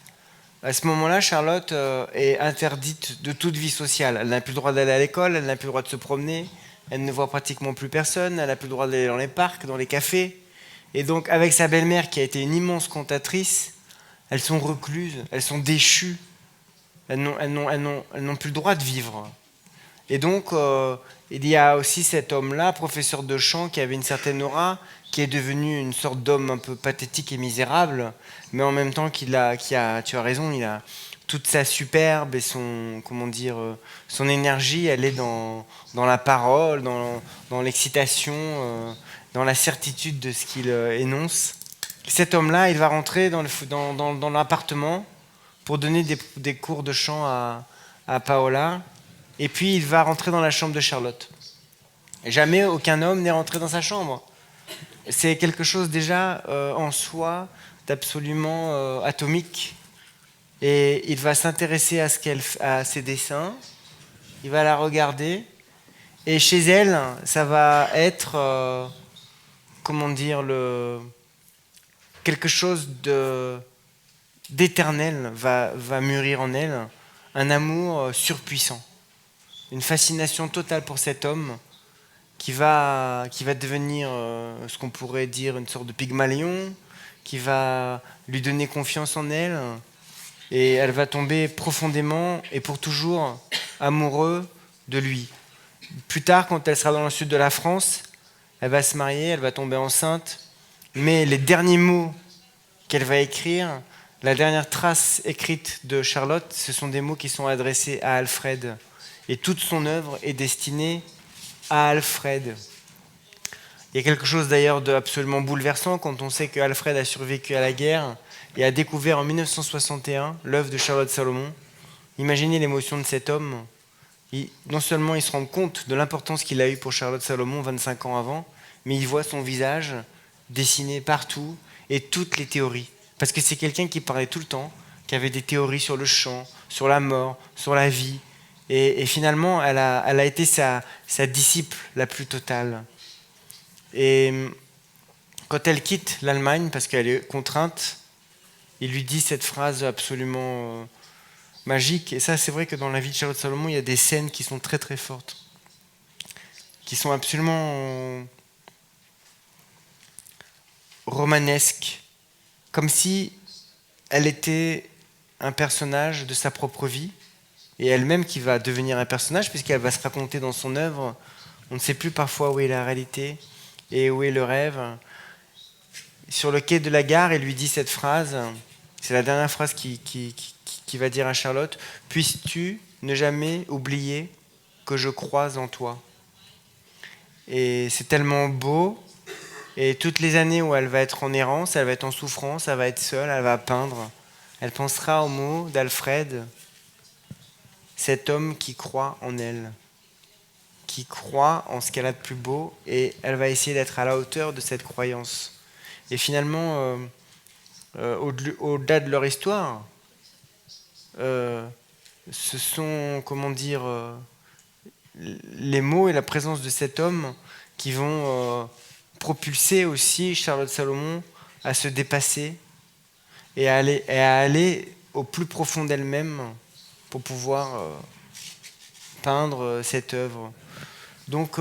À ce moment-là, Charlotte est interdite de toute vie sociale. Elle n'a plus le droit d'aller à l'école, elle n'a plus le droit de se promener, elle ne voit pratiquement plus personne, elle n'a plus le droit d'aller dans les parcs, dans les cafés. Et donc, avec sa belle-mère, qui a été une immense cantatrice, elles sont recluses, elles sont déchues. Elles n'ont plus le droit de vivre. Et donc, il y a aussi cet homme-là, professeur de chant, qui avait une certaine aura, qui est devenu une sorte d'homme un peu pathétique et misérable, mais en même temps tu as raison, il a toute sa superbe et son énergie, elle est dans la parole, dans l'excitation, dans la certitude de ce qu'il énonce. Cet homme-là, il va rentrer dans l'appartement pour donner des cours de chant à Paola, et puis il va rentrer dans la chambre de Charlotte. Et jamais aucun homme n'est rentré dans sa chambre. C'est quelque chose déjà en soi d'absolument atomique. Et il va s'intéresser à ses dessins, il va la regarder, et chez elle, ça va être, quelque chose d'éternel va mûrir en elle, un amour surpuissant, une fascination totale pour cet homme qui va devenir ce qu'on pourrait dire une sorte de Pygmalion, qui va lui donner confiance en elle, et elle va tomber profondément et pour toujours amoureuse de lui. Plus tard, quand elle sera dans le sud de la France, elle va se marier, elle va tomber enceinte, mais les derniers mots qu'elle va écrire, la dernière trace écrite de Charlotte, ce sont des mots qui sont adressés à Alfred. Et toute son œuvre est destinée à Alfred. Il y a quelque chose d'ailleurs d'absolument bouleversant quand on sait que Alfred a survécu à la guerre et a découvert en 1961 l'œuvre de Charlotte Salomon. Imaginez l'émotion de cet homme. Non seulement il se rend compte de l'importance qu'il a eue pour Charlotte Salomon 25 ans avant, mais il voit son visage dessiné partout et toutes les théories. Parce que c'est quelqu'un qui parlait tout le temps, qui avait des théories sur le chant, sur la mort, sur la vie. Et finalement, elle a été sa disciple la plus totale. Et quand elle quitte l'Allemagne, parce qu'elle est contrainte, il lui dit cette phrase absolument magique. Et ça, c'est vrai que dans la vie de Charlotte Salomon, il y a des scènes qui sont très très fortes, qui sont absolument romanesques, comme si elle était un personnage de sa propre vie, et elle-même qui va devenir un personnage, puisqu'elle va se raconter dans son œuvre. On ne sait plus parfois où est la réalité et où est le rêve. Sur le quai de la gare, il lui dit cette phrase, c'est la dernière phrase qui va dire à Charlotte, « Puisses-tu ne jamais oublier que je crois en toi ?» Et c'est tellement beau, et toutes les années où elle va être en errance, elle va être en souffrance, elle va être seule, elle va peindre, elle pensera aux mots d'Alfred, cet homme qui croit en elle, qui croit en ce qu'elle a de plus beau, et elle va essayer d'être à la hauteur de cette croyance. Et finalement, au-delà de leur histoire, ce sont, les mots et la présence de cet homme qui vont propulser aussi Charlotte Salomon à se dépasser et à aller au plus profond d'elle-même pour pouvoir peindre cette œuvre. Donc,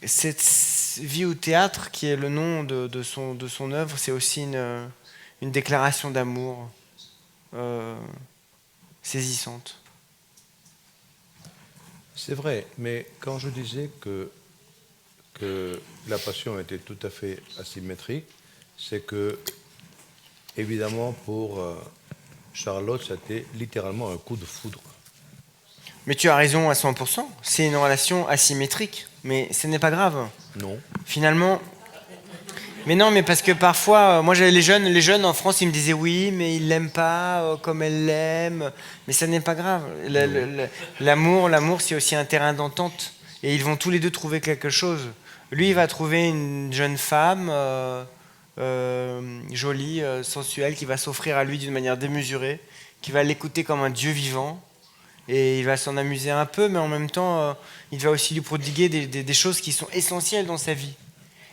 cette vie au théâtre, qui est le nom de son œuvre, c'est aussi une déclaration d'amour saisissante. C'est vrai, mais quand je disais que la passion était tout à fait asymétrique, c'est que, évidemment, pour Charlotte, c'était littéralement un coup de foudre. Mais tu as raison à 100%, c'est une relation asymétrique, mais ce n'est pas grave. Non. Finalement, mais non, mais parce que parfois, moi j'avais les jeunes en France, ils me disaient oui, mais ils l'aiment pas comme elle l'aime, mais ça n'est pas grave. L'amour, c'est aussi un terrain d'entente, et ils vont tous les deux trouver quelque chose. Lui, il va trouver une jeune femme jolie, sensuelle, qui va s'offrir à lui d'une manière démesurée, qui va l'écouter comme un Dieu vivant, et il va s'en amuser un peu, mais en même temps, il va aussi lui prodiguer des choses qui sont essentielles dans sa vie.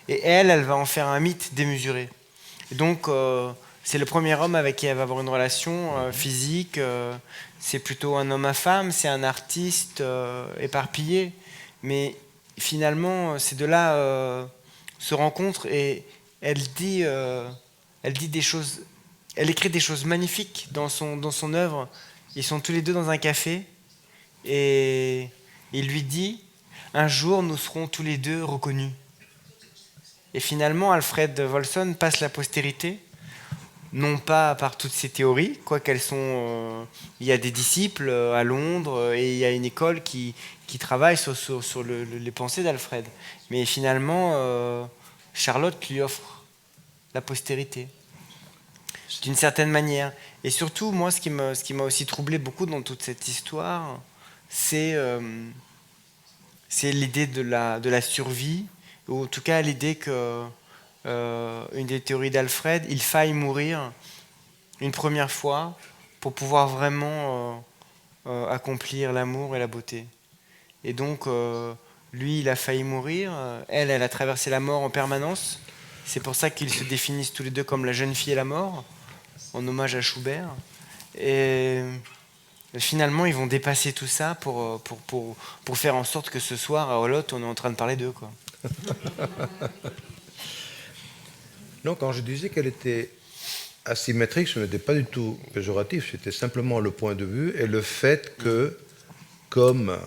Et elle va en faire un mythe démesuré. Et donc, c'est le premier homme avec qui elle va avoir une relation physique. C'est plutôt un homme à femme, c'est un artiste éparpillé. Mais finalement, ces deux-là se rencontrent et elle dit des choses. Elle écrit des choses magnifiques dans son œuvre. Ils sont tous les deux dans un café et il lui dit « Un jour, nous serons tous les deux reconnus ». Et finalement, Alfred Wolson passe la postérité, non pas par toutes ses théories, quoiqu'elles sont... il y a des disciples à Londres et il y a une école qui travaille sur les pensées d'Alfred. Mais finalement, Charlotte lui offre la postérité, d'une certaine manière. Et surtout, moi, ce qui m'a aussi troublé beaucoup dans toute cette histoire, c'est l'idée de la survie, ou en tout cas l'idée que une des théories d'Alfred, il faille mourir une première fois pour pouvoir vraiment accomplir l'amour et la beauté. Et donc, lui, il a failli mourir, elle a traversé la mort en permanence. C'est pour ça qu'ils se définissent tous les deux comme la jeune fille et la mort, en hommage à Schubert. Et finalement, ils vont dépasser tout ça pour faire en sorte que ce soir, à Olot, on est en train de parler d'eux, quoi. Non, quand je disais qu'elle était asymétrique, ce n'était pas du tout péjoratif, c'était simplement le point de vue et le fait que, comme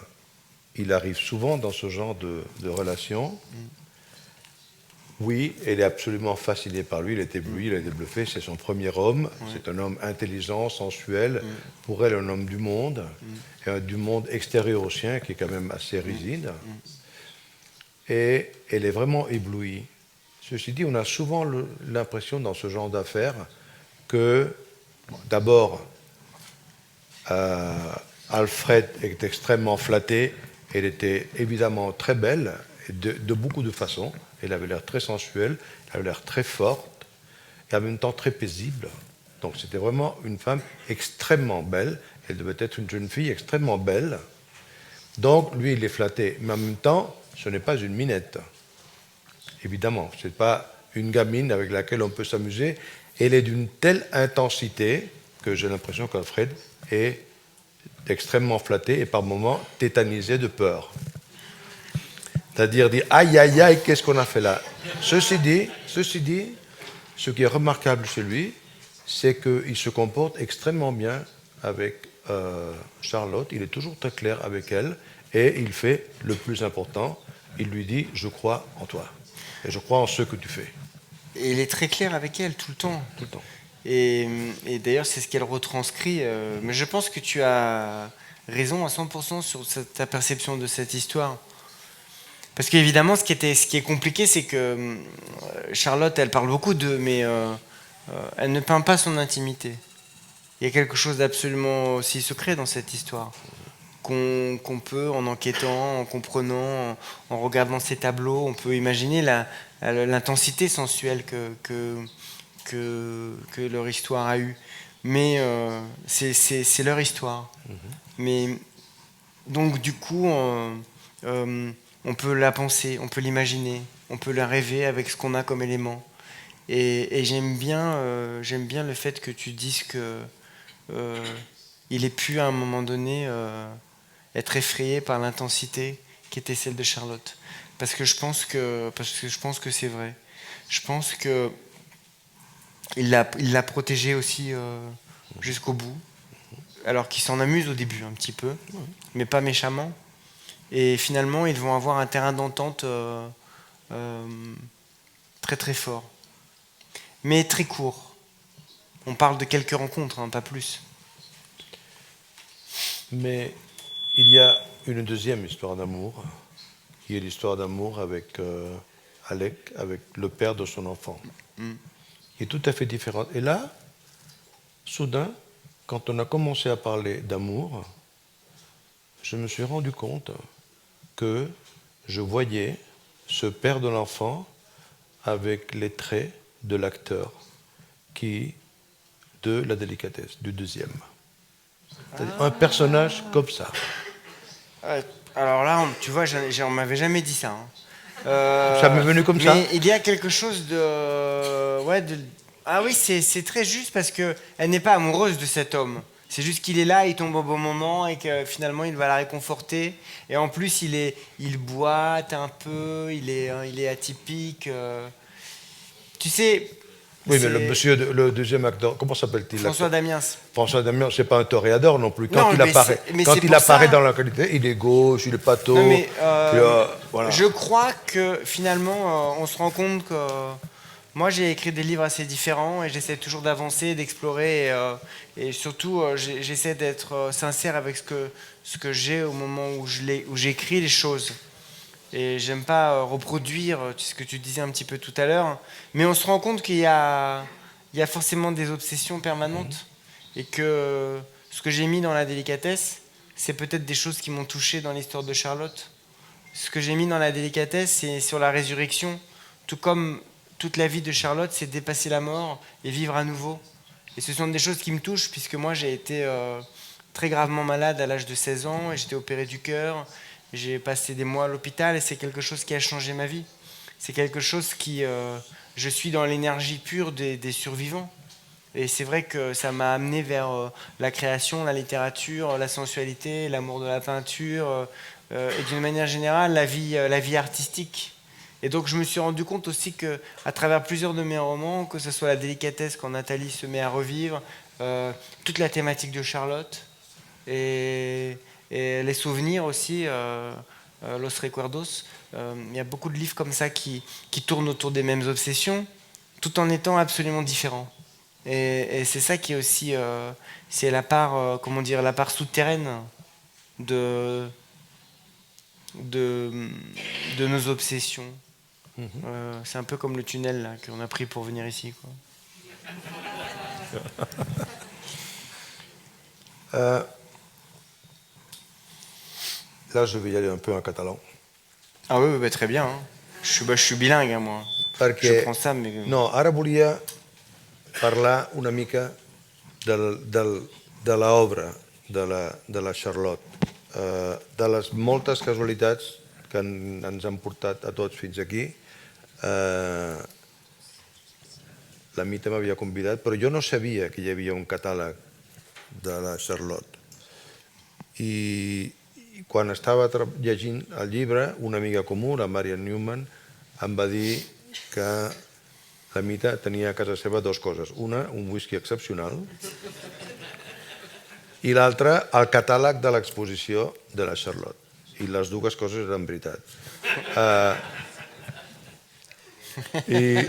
il arrive souvent dans ce genre de relation, oui, elle est absolument fascinée par lui, il est ébloui, il a été bluffé, c'est son premier homme, c'est un homme intelligent, sensuel, pour elle un homme du monde, et du monde extérieur au sien, qui est quand même assez rigide. Et elle est vraiment éblouie. Ceci dit, on a souvent l'impression dans ce genre d'affaires que, d'abord, Alfred est extrêmement flatté, elle était évidemment très belle, de beaucoup de façons, elle avait l'air très sensuelle, elle avait l'air très forte, et en même temps très paisible. Donc c'était vraiment une femme extrêmement belle, elle devait être une jeune fille extrêmement belle. Donc lui, il est flatté, mais en même temps, ce n'est pas une minette. Évidemment, ce n'est pas une gamine avec laquelle on peut s'amuser. Elle est d'une telle intensité que j'ai l'impression qu'Alfred est extrêmement flatté et par moments tétanisé de peur. C'est-à-dire dire aïe aïe aïe, qu'est-ce qu'on a fait là? Ceci dit, ce qui est remarquable chez lui, c'est qu'il se comporte extrêmement bien avec Charlotte. Il est toujours très clair avec elle et il fait le plus important. Il lui dit je crois en toi et je crois en ce que tu fais. Et il est très clair avec elle tout le temps. Tout le temps. Et d'ailleurs, c'est ce qu'elle retranscrit. Mais je pense que tu as raison à 100% sur ta perception de cette histoire. Parce qu'évidemment, ce qui est compliqué, c'est que Charlotte, elle parle beaucoup d'eux, mais elle ne peint pas son intimité. Il y a quelque chose d'absolument aussi secret dans cette histoire. Qu'on peut, en enquêtant, en comprenant, en regardant ces tableaux, on peut imaginer l'intensité sensuelle que leur histoire a eue. Mais c'est leur histoire. Mais donc du coup, on peut la penser, on peut l'imaginer, on peut la rêver avec ce qu'on a comme élément. Et j'aime bien le fait que tu dises que il ait pu à un moment donné être effrayé par l'intensité qui était celle de Charlotte. Parce que je pense que c'est vrai. Je pense que il l'a protégée aussi jusqu'au bout. Alors qu'il s'en amuse au début un petit peu, mais pas méchamment. Et finalement, ils vont avoir un terrain d'entente très très fort. Mais très court. On parle de quelques rencontres, hein, pas plus. Mais il y a une deuxième histoire d'amour, qui est l'histoire d'amour avec Alec, avec le père de son enfant, qui est tout à fait différente. Et là, soudain, quand on a commencé à parler d'amour, je me suis rendu compte que je voyais ce père de l'enfant avec les traits de l'acteur de la délicatesse, du deuxième. C'est-à-dire un personnage comme ça. Alors là, tu vois, on m'avait jamais dit ça. Hein. Ça m'est venu comme ça. Mais il y a quelque chose de... Ah oui, c'est très juste parce qu'elle n'est pas amoureuse de cet homme. C'est juste qu'il est là, il tombe au bon moment et que finalement il va la réconforter. Et en plus, il boite un peu, il est atypique. Tu sais... Oui, mais le deuxième acteur, comment s'appelle-t-il? François Damiens. François Damiens, c'est pas un toréador non plus. Quand il apparaît dans la qualité, il est gauche, il est pâteau. Non, mais, voilà. Je crois que finalement, on se rend compte que moi j'ai écrit des livres assez différents et j'essaie toujours d'avancer, d'explorer et surtout j'essaie d'être sincère avec ce que j'ai au moment où j'écris les choses. Et j'aime pas reproduire ce que tu disais un petit peu tout à l'heure, mais on se rend compte qu'il y a forcément des obsessions permanentes et que ce que j'ai mis dans la délicatesse, c'est peut-être des choses qui m'ont touché dans l'histoire de Charlotte. Ce que j'ai mis dans la délicatesse, c'est sur la résurrection, tout comme toute la vie de Charlotte, c'est dépasser la mort et vivre à nouveau. Et ce sont des choses qui me touchent puisque moi j'ai été très gravement malade à l'âge de 16 ans et j'étais opéré du cœur. J'ai passé des mois à l'hôpital et c'est quelque chose qui a changé ma vie. C'est quelque chose qui... je suis dans l'énergie pure des survivants. Et c'est vrai que ça m'a amené vers la création, la littérature, la sensualité, l'amour de la peinture et d'une manière générale la vie artistique. Et donc je me suis rendu compte aussi qu'à travers plusieurs de mes romans, que ce soit la délicatesse quand Nathalie se met à revivre, toute la thématique de Charlotte et les souvenirs aussi, Los Recuerdos. Il y a beaucoup de livres comme ça qui tournent autour des mêmes obsessions, tout en étant absolument différents. Et c'est ça qui est aussi, c'est la part, la part souterraine de nos obsessions. C'est un peu comme le tunnel là, qu'on a pris pour venir ici, quoi. Là, je vais y aller un peu en catalan. Ah oui, bah, très bien. Hein. Je suis bilingue, hein, moi. Je prends ça, mais... No, ara volia parlar una mica de l'obra de la Charlotte, de les moltes casualitats que ens han portat a tots fins aquí. La Mita m'havia convidat, però jo no sabia que hi havia un catàleg de la Charlotte. I quan estava llegint el llibre, una amiga comú, la Marian Newman, em va dir que la Mita tenia a casa seva dues coses. Una, un whisky excepcional, i l'altra, el catàleg de l'exposició de la Charlotte. I les dues coses eren veritat. I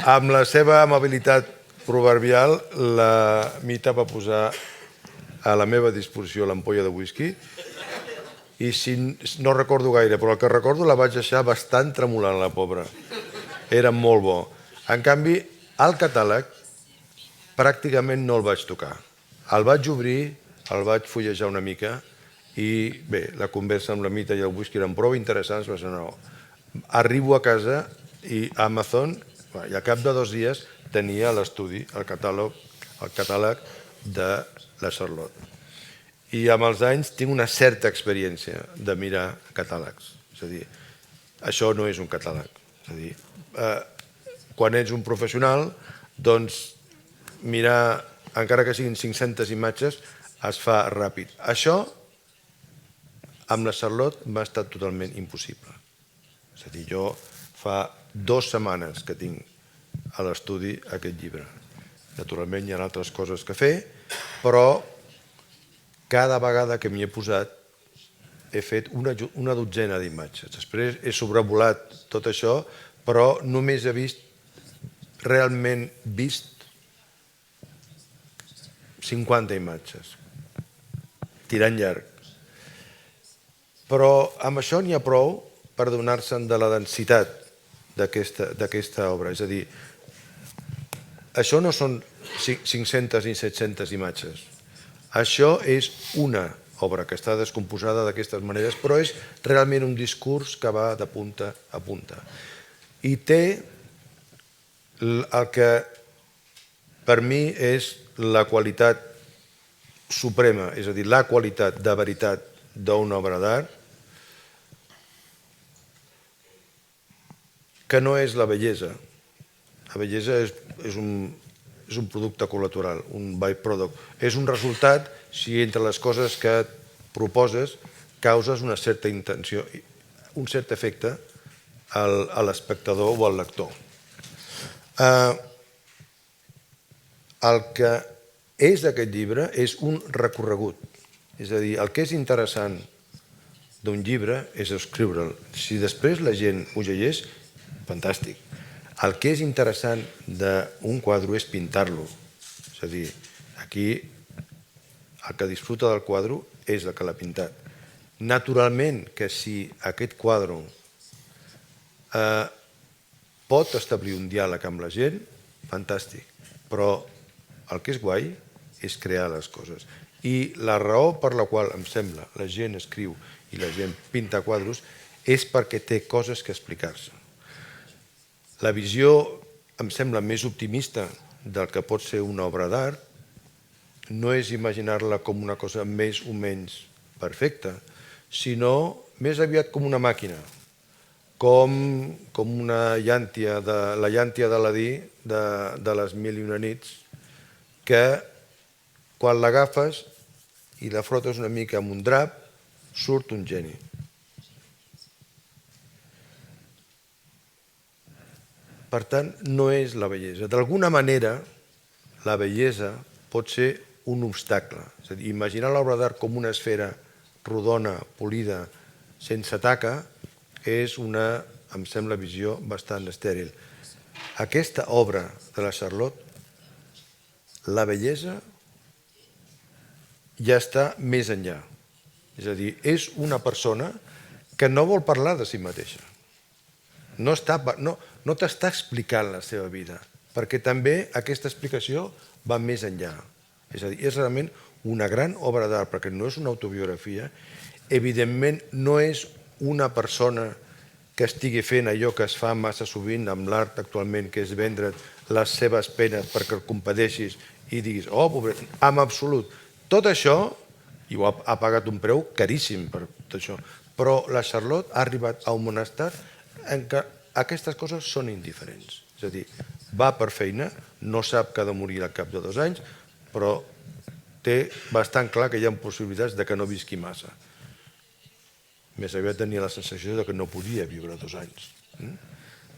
amb la seva amabilitat proverbial, la Mita va posar a la meva disposició l'ampolla de whisky i no recordo gaire, però el que recordo la vaig deixar bastant tremolant, la pobra. Era molt bo. En canvi, el catàleg pràcticament no el vaig tocar. El vaig obrir, el vaig fullejar una mica i bé, la conversa amb la Mita i el whisky eren prou interessants, però no. Arribo a casa i Amazon, i al cap de 2 dies tenia a l'estudi el catàleg de la Charlotte. I amb els anys tinc una certa experiència de mirar catàlegs. És a dir, això no és un catàleg. És a dir, quan ets un professional, doncs mirar, encara que siguin 500 imatges, es fa ràpid. Això, amb la Charlotte, m'ha estat totalment impossible. És a dir, jo fa 2 setmanes que tinc a l'estudi aquest llibre. Naturalment hi ha altres coses que fer, però cada vegada que m'hi he posat he fet una dotzena d'imatges. Després he sobrevolat tot això, però només he vist, realment vist, 50 imatges, tirant llarg. Però amb això n'hi ha prou per donar-se'n de la densitat d'aquesta obra. És a dir, això no són 500 i 700 imatges. Això és una obra que està descomposada d'aquestes maneres, però és realment un discurs que va de punta a punta. I té el que per mi és la qualitat suprema, és a dir, la qualitat de veritat d'una obra d'art, que no és la bellesa. La bellesa és un producte col·lateral, un byproduct. És un resultat si entre les coses que et proposes causes una certa intenció, un cert efecte a l'espectador o al lector. El que és d'aquest llibre és un recorregut. És a dir, el que és interessant d'un llibre és escriure'l. Si després la gent ho llegeix, fantàstic. El que és interessant d'un quadre és pintar-lo. És a dir, aquí el que disfruta del quadre és el que l'ha pintat. Naturalment que si aquest quadre pot establir un diàleg amb la gent, fantàstic. Però el que és guai és crear les coses. I la raó per la qual, em sembla, la gent escriu i la gent pinta quadres és perquè té coses que explicar-se. La visió, em sembla, més optimista del que pot ser una obra d'art no és imaginar-la com una cosa més o menys perfecta, sinó més aviat com una màquina, com una llàntia, la llàntia d'Aladí de les Mil i una nits, que quan l'agafes i la frotes una mica amb un drap, surt un geni. Per tant, no és la bellesa. D'alguna manera, la bellesa pot ser un obstacle. És a dir, imaginar l'obra d'art com una esfera rodona, polida, sense taca, és una, em sembla, visió bastant estèril. Aquesta obra de la Charlotte, la bellesa ja està més enllà. És a dir, és una persona que no vol parlar de si mateixa. No t'està explicant la seva vida, perquè també aquesta explicació va més enllà. És a dir, és realment una gran obra d'art, perquè no és una autobiografia, evidentment no és una persona que estigui fent allò que es fa massa sovint amb l'art actualment, que és vendre't les seves penes perquè el compadeixis i diguis, oh, pobret, en absolut. Tot això, i ho ha pagat un preu caríssim per tot això, però la Charlotte ha arribat a un monestar en què aquestes coses són indiferents. És a dir, va per feina, no sap que ha de morir al cap de 2 anys, però té bastant clar que hi ha possibilitats de que no visqui massa. Més aviat tenia la sensació de que no podia viure 2 anys.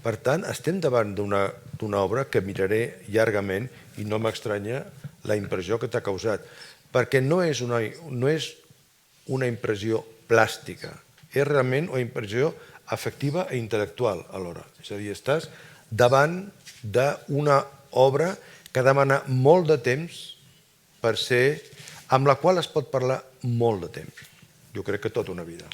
Per tant, estem davant d'una obra que miraré llargament i no m'estranya la impressió que t'ha causat, perquè no és una impressió plàstica, és realment una impressió afectiva i intel·lectual alhora. És a dir, estàs davant d'una obra que demana molt de temps per ser, amb la qual es pot parlar molt de temps. Jo crec que tota una vida.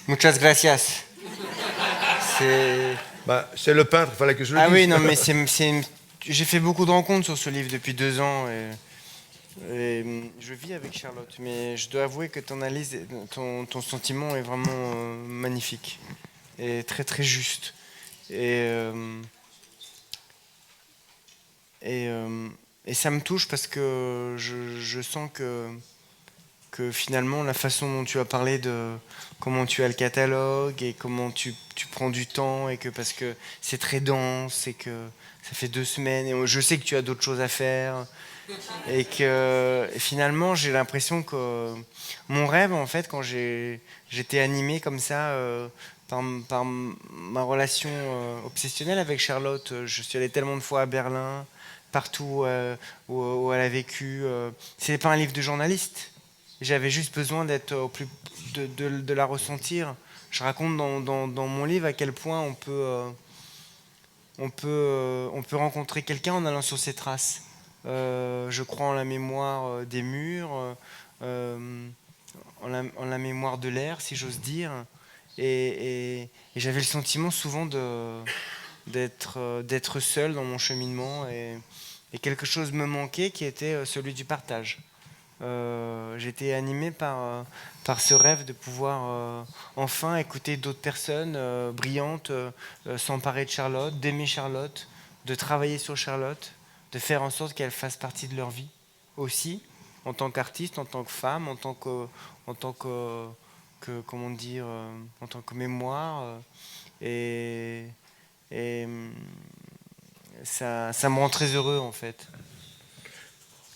Muchas gracias. C'est le peintre, il fallait que je le dise. Ah oui, non, mais j'ai fait beaucoup de rencontres sur ce livre depuis 2 ans. Et je vis avec Charlotte, mais je dois avouer que ton analyse, ton sentiment est vraiment magnifique et très très juste. Et ça me touche parce que je sens que que finalement la façon dont tu as parlé de comment tu as le catalogue et comment tu prends du temps et que parce que c'est très dense et que ça fait 2 semaines et je sais que tu as d'autres choses à faire et que et finalement j'ai l'impression que mon rêve en fait quand j'étais animé comme ça par ma relation obsessionnelle avec Charlotte, je suis allé tellement de fois à Berlin, partout où elle a vécu. C'est pas un livre de journaliste. J'avais juste besoin d'être au plus de la ressentir. Je raconte dans mon livre à quel point on peut rencontrer quelqu'un en allant sur ses traces. Je crois en la mémoire des murs, en la mémoire de l'air, si j'ose dire. Et j'avais le sentiment souvent d'être seul dans mon cheminement et quelque chose me manquait qui était celui du partage. J'étais animé par ce rêve de pouvoir enfin écouter d'autres personnes brillantes s'emparer de Charlotte, d'aimer Charlotte, de travailler sur Charlotte, de faire en sorte qu'elle fasse partie de leur vie aussi, en tant qu'artiste, en tant que femme, en tant que comment dire, en tant que mémoire. Et, et ça me rend très heureux en fait.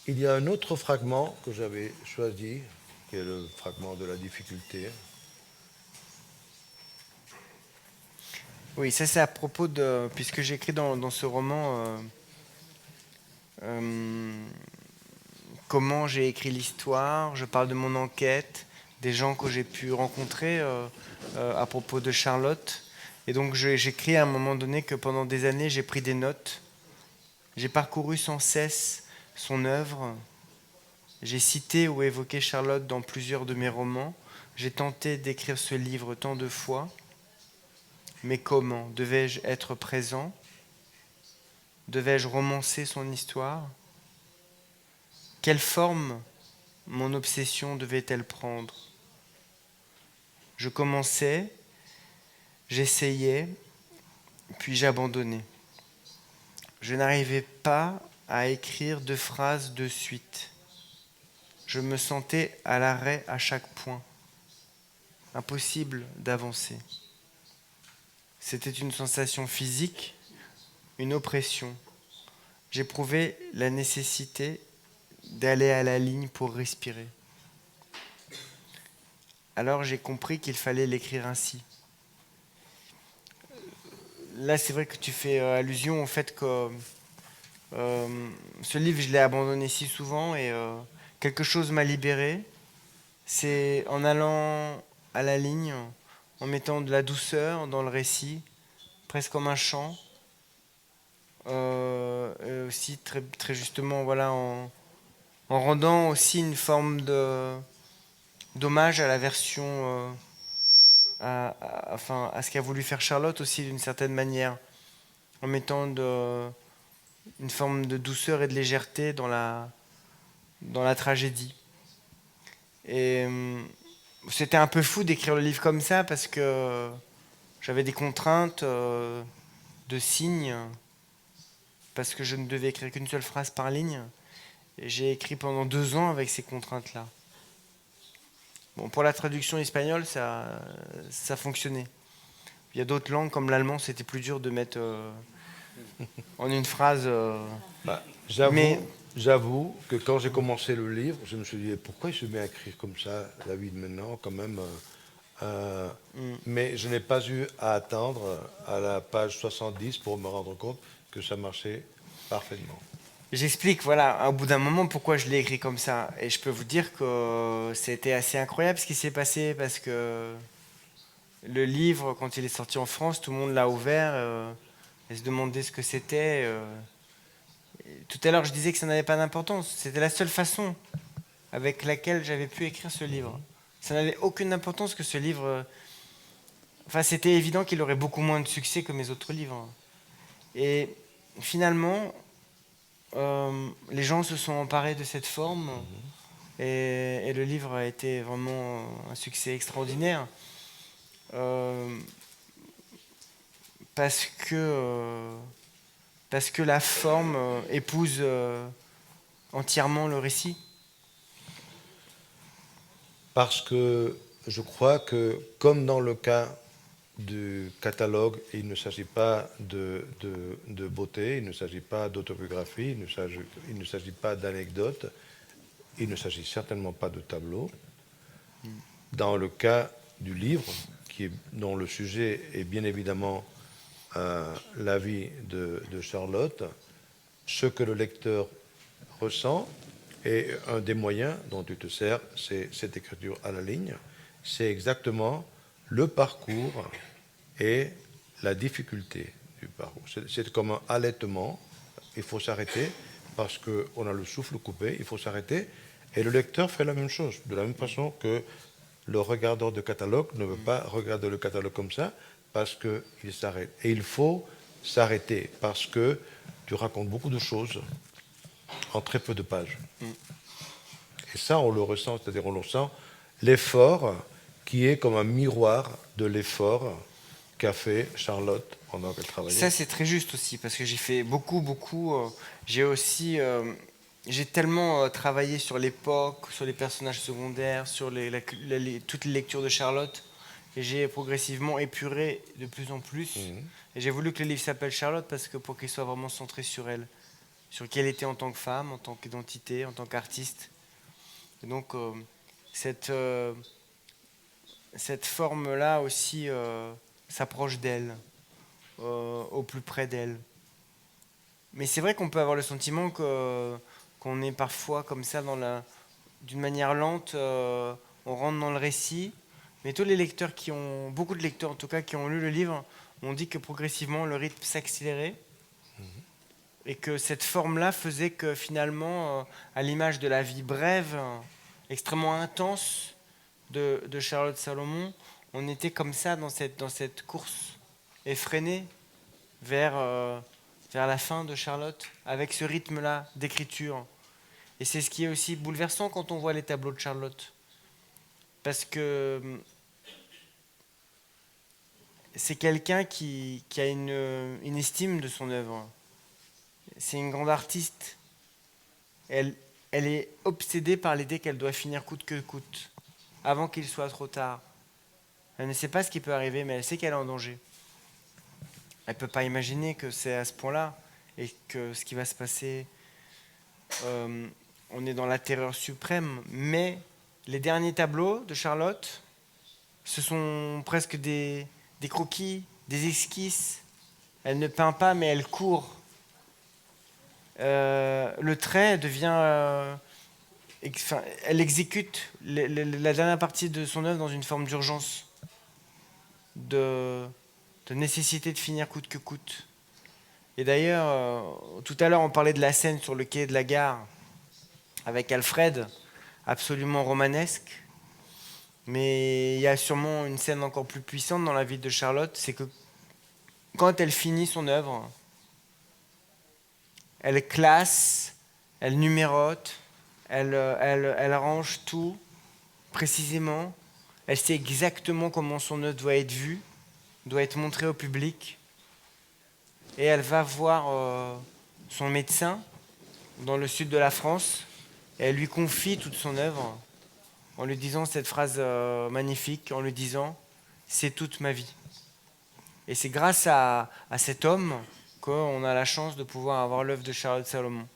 Il y a un autre fragment que j'avais choisi, qui est le fragment de la difficulté. Oui, ça c'est à propos de... Puisque j'écris dans ce roman comment j'ai écrit l'histoire, je parle de mon enquête, des gens que j'ai pu rencontrer à propos de Charlotte. Et donc j'écris à un moment donné que pendant des années j'ai pris des notes. J'ai parcouru sans cesse son œuvre. J'ai cité ou évoqué Charlotte dans plusieurs de mes romans. J'ai tenté d'écrire ce livre tant de fois. Mais comment? Devais-je être présent? Devais-je romancer son histoire? Quelle forme mon obsession devait-elle prendre? Je commençais, j'essayais, puis j'abandonnais. Je n'arrivais pas à écrire 2 phrases de suite. Je me sentais à l'arrêt à chaque point. Impossible d'avancer. C'était une sensation physique, une oppression. J'éprouvais la nécessité d'aller à la ligne pour respirer. Alors j'ai compris qu'il fallait l'écrire ainsi. Là, c'est vrai que tu fais allusion au fait que ce livre, je l'ai abandonné si souvent et quelque chose m'a libéré. C'est en allant à la ligne, en mettant de la douceur dans le récit, presque comme un chant. Et aussi très, très justement, voilà, en rendant aussi une forme d'hommage à la version, enfin, à ce qu'a voulu faire Charlotte aussi d'une certaine manière, en mettant une forme de douceur et de légèreté dans la tragédie. Et c'était un peu fou d'écrire le livre comme ça parce que j'avais des contraintes de signes, parce que je ne devais écrire qu'une seule phrase par ligne. Et j'ai écrit pendant 2 ans avec ces contraintes-là. Bon, pour la traduction espagnole, ça fonctionnait. Il y a d'autres langues comme l'allemand, c'était plus dur de mettre en une phrase. J'avoue que quand j'ai commencé le livre, je me suis dit pourquoi il se met à écrire comme ça, David, maintenant, quand même. Mais je n'ai pas eu à attendre à la page 70 pour me rendre compte que ça marchait parfaitement. J'explique, voilà, au bout d'un moment, pourquoi je l'ai écrit comme ça. Et je peux vous dire que c'était assez incroyable ce qui s'est passé, parce que le livre, quand il est sorti en France, tout le monde l'a ouvert et se demandait ce que c'était. Tout à l'heure, je disais que ça n'avait pas d'importance. C'était la seule façon avec laquelle j'avais pu écrire ce livre. Ça n'avait aucune importance que ce livre... Enfin, c'était évident qu'il aurait beaucoup moins de succès que mes autres livres. Et finalement... les gens se sont emparés de cette forme et le livre a été vraiment un succès extraordinaire parce que la forme épouse entièrement le récit. parce que je crois que, comme dans le cas du catalogue, il ne s'agit pas de beauté, il ne s'agit pas d'autobiographie, il ne s'agit pas d'anecdotes, il ne s'agit certainement pas de tableau. Dans le cas du livre, dont le sujet est bien évidemment la vie de Charlotte, ce que le lecteur ressent, et un des moyens dont tu te sers, c'est cette écriture à la ligne, c'est exactement le parcours et la difficulté du parcours. C'est comme un allaitement, il faut s'arrêter parce qu'on a le souffle coupé, il faut s'arrêter, et le lecteur fait la même chose, de la même façon que le regardeur de catalogue ne veut pas regarder le catalogue comme ça parce qu'il s'arrête. Et il faut s'arrêter parce que tu racontes beaucoup de choses en très peu de pages. Et ça, on le ressent, c'est-à-dire on le ressent, l'effort qui est comme un miroir de l'effort qu'a fait Charlotte pendant qu'elle travaillait. Ça, c'est très juste aussi, parce que j'ai fait beaucoup. J'ai aussi. J'ai tellement travaillé sur l'époque, sur les personnages secondaires, sur toutes les lectures de Charlotte, et j'ai progressivement épuré de plus en plus. Et j'ai voulu que le livre s'appelle Charlotte, parce que pour qu'il soit vraiment centré sur elle, sur qui elle était en tant que femme, en tant qu'identité, en tant qu'artiste. Et donc, cette forme-là aussi s'approche d'elle, au plus près d'elle. Mais c'est vrai qu'on peut avoir le sentiment qu'on est parfois comme ça, d'une manière lente, on rentre dans le récit. Mais tous les lecteurs beaucoup de lecteurs en tout cas, qui ont lu le livre, ont dit que progressivement le rythme s'accélérait. Et que cette forme-là faisait que finalement, à l'image de la vie brève, extrêmement intense de Charlotte Salomon, on était comme ça dans cette course effrénée vers la fin de Charlotte, avec ce rythme-là d'écriture. Et c'est ce qui est aussi bouleversant quand on voit les tableaux de Charlotte. Parce que c'est quelqu'un qui a une estime de son œuvre. C'est une grande artiste. Elle est obsédée par l'idée qu'elle doit finir coûte que coûte, avant qu'il soit trop tard. Elle ne sait pas ce qui peut arriver, mais elle sait qu'elle est en danger. Elle ne peut pas imaginer que c'est à ce point-là, et que ce qui va se passer, on est dans la terreur suprême. Mais les derniers tableaux de Charlotte, ce sont presque des croquis, des esquisses. Elle ne peint pas, mais elle court. Le trait devient... elle exécute la dernière partie de son œuvre dans une forme d'urgence, de nécessité de finir coûte que coûte. Et d'ailleurs, tout à l'heure, on parlait de la scène sur le quai de la gare avec Alfred, absolument romanesque. Mais il y a sûrement une scène encore plus puissante dans la vie de Charlotte, c'est que quand elle finit son œuvre, elle classe, elle numérote, elle range tout précisément. Elle sait exactement comment son œuvre doit être vue, doit être montrée au public. Et elle va voir son médecin dans le sud de la France et elle lui confie toute son œuvre en lui disant cette phrase magnifique, en lui disant « c'est toute ma vie ». Et c'est grâce à cet homme qu'on a la chance de pouvoir avoir l'œuvre de Charlotte Salomon.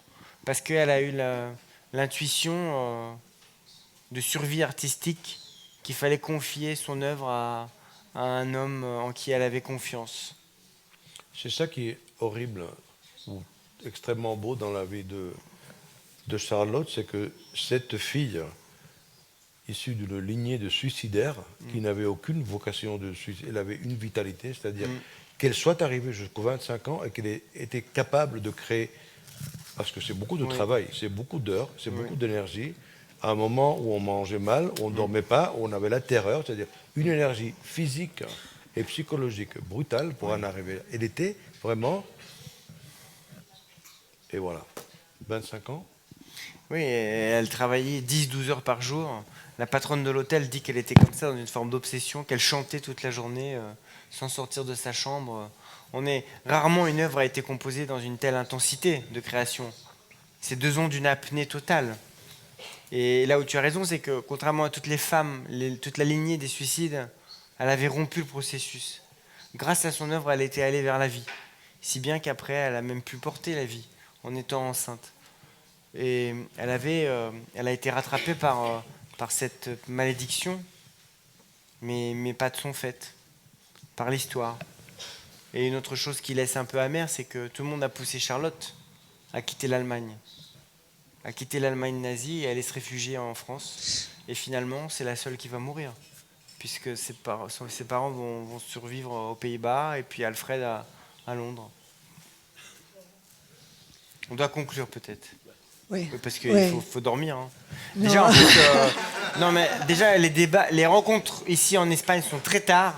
Parce qu'elle a eu l'intuition de survie artistique qu'il fallait confier son œuvre à un homme en qui elle avait confiance. C'est ça qui est horrible ou extrêmement beau dans la vie de Charlotte, c'est que cette fille, issue d'une lignée de suicidaires, qui n'avait aucune vocation de suicide, elle avait une vitalité, c'est-à-dire qu'elle soit arrivée jusqu'aux 25 ans et qu'elle ait été capable de créer, parce que c'est beaucoup de travail, c'est beaucoup d'heures, c'est beaucoup d'énergie, à un moment où on mangeait mal, où on ne dormait pas, où on avait la terreur, c'est-à-dire une énergie physique et psychologique brutale pour en arriver là. Elle était vraiment... Et voilà, 25 ans. Oui, elle travaillait 10-12 heures par jour. La patronne de l'hôtel dit qu'elle était comme ça, dans une forme d'obsession, qu'elle chantait toute la journée sans sortir de sa chambre. Rarement une œuvre a été composée dans une telle intensité de création. C'est 2 ans d'une apnée totale. Et là où tu as raison, c'est que contrairement à toutes les femmes, toute la lignée des suicides, elle avait rompu le processus. Grâce à son œuvre, elle était allée vers la vie. Si bien qu'après, elle a même pu porter la vie en étant enceinte. Et elle a été rattrapée par cette malédiction, mais pas de son fait, par l'histoire. Et une autre chose qui laisse un peu amère, c'est que tout le monde a poussé Charlotte à quitter l'Allemagne. À quitter l'Allemagne nazie et aller se réfugier en France. Et finalement, c'est la seule qui va mourir, puisque ses parents vont survivre aux Pays-Bas et puis Alfred à Londres. On doit conclure peut-être. Oui. Parce qu'il Oui. faut dormir. Hein. Non. Déjà, en plus, non, mais déjà, les rencontres ici en Espagne sont très tard.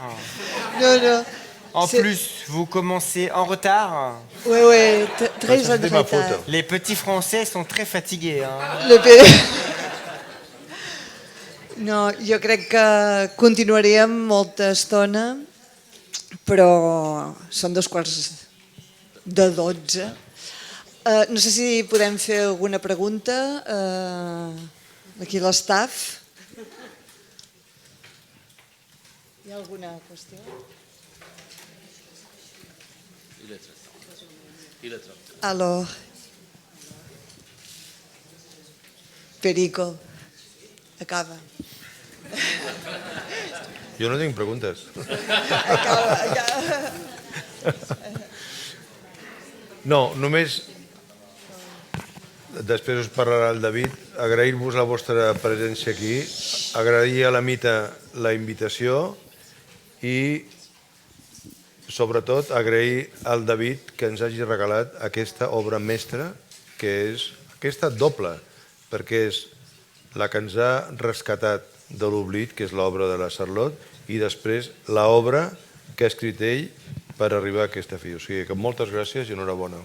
Non, non. En C'est- plus, vous commencez en retard. Oui, oui, très Ça, en c'était ma retard. faute. Les petits Français sont très fatigués. Hein. Le Pere- No, jo crec que continuaríem molta estona, però són 11:45. No sé si podem fer alguna pregunta aquí a l'estaf. Hi ha alguna qüestió? Alors, Perico, acaba. Jo no tinc preguntes. No, només, després us parlarà el David, agrair-vos la vostra presència aquí, agrair a la Mita la invitació i, sobretot, agrair al David que ens hagi regalat aquesta obra mestra, que és aquesta doble, perquè és la que ens ha rescatat de l'oblit, que és l'obra de la Charlotte, i després l'obra que ha escrit ell per arribar a aquesta fi. O sigui que moltes gràcies i enhorabona.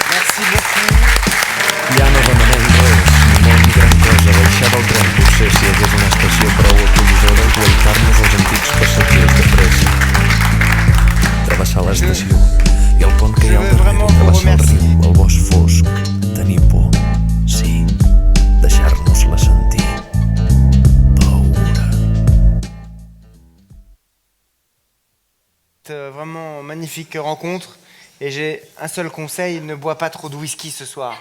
Merci beaucoup. Ja no demanem res, ni molt ni gran cosa, baixar del tren potser si hi hagués una estació prou acollidora i guaitar-nos els antics passatgers de pressa. Travessar l'estació i el pont que hi ha al darrere, travessar el riu, el bosc fosc, tenir por, sí, deixar-nos-la sentir. Paura. Vraiment magnifique rencontre. Et j'ai un seul conseil, ne bois pas trop de whisky ce soir.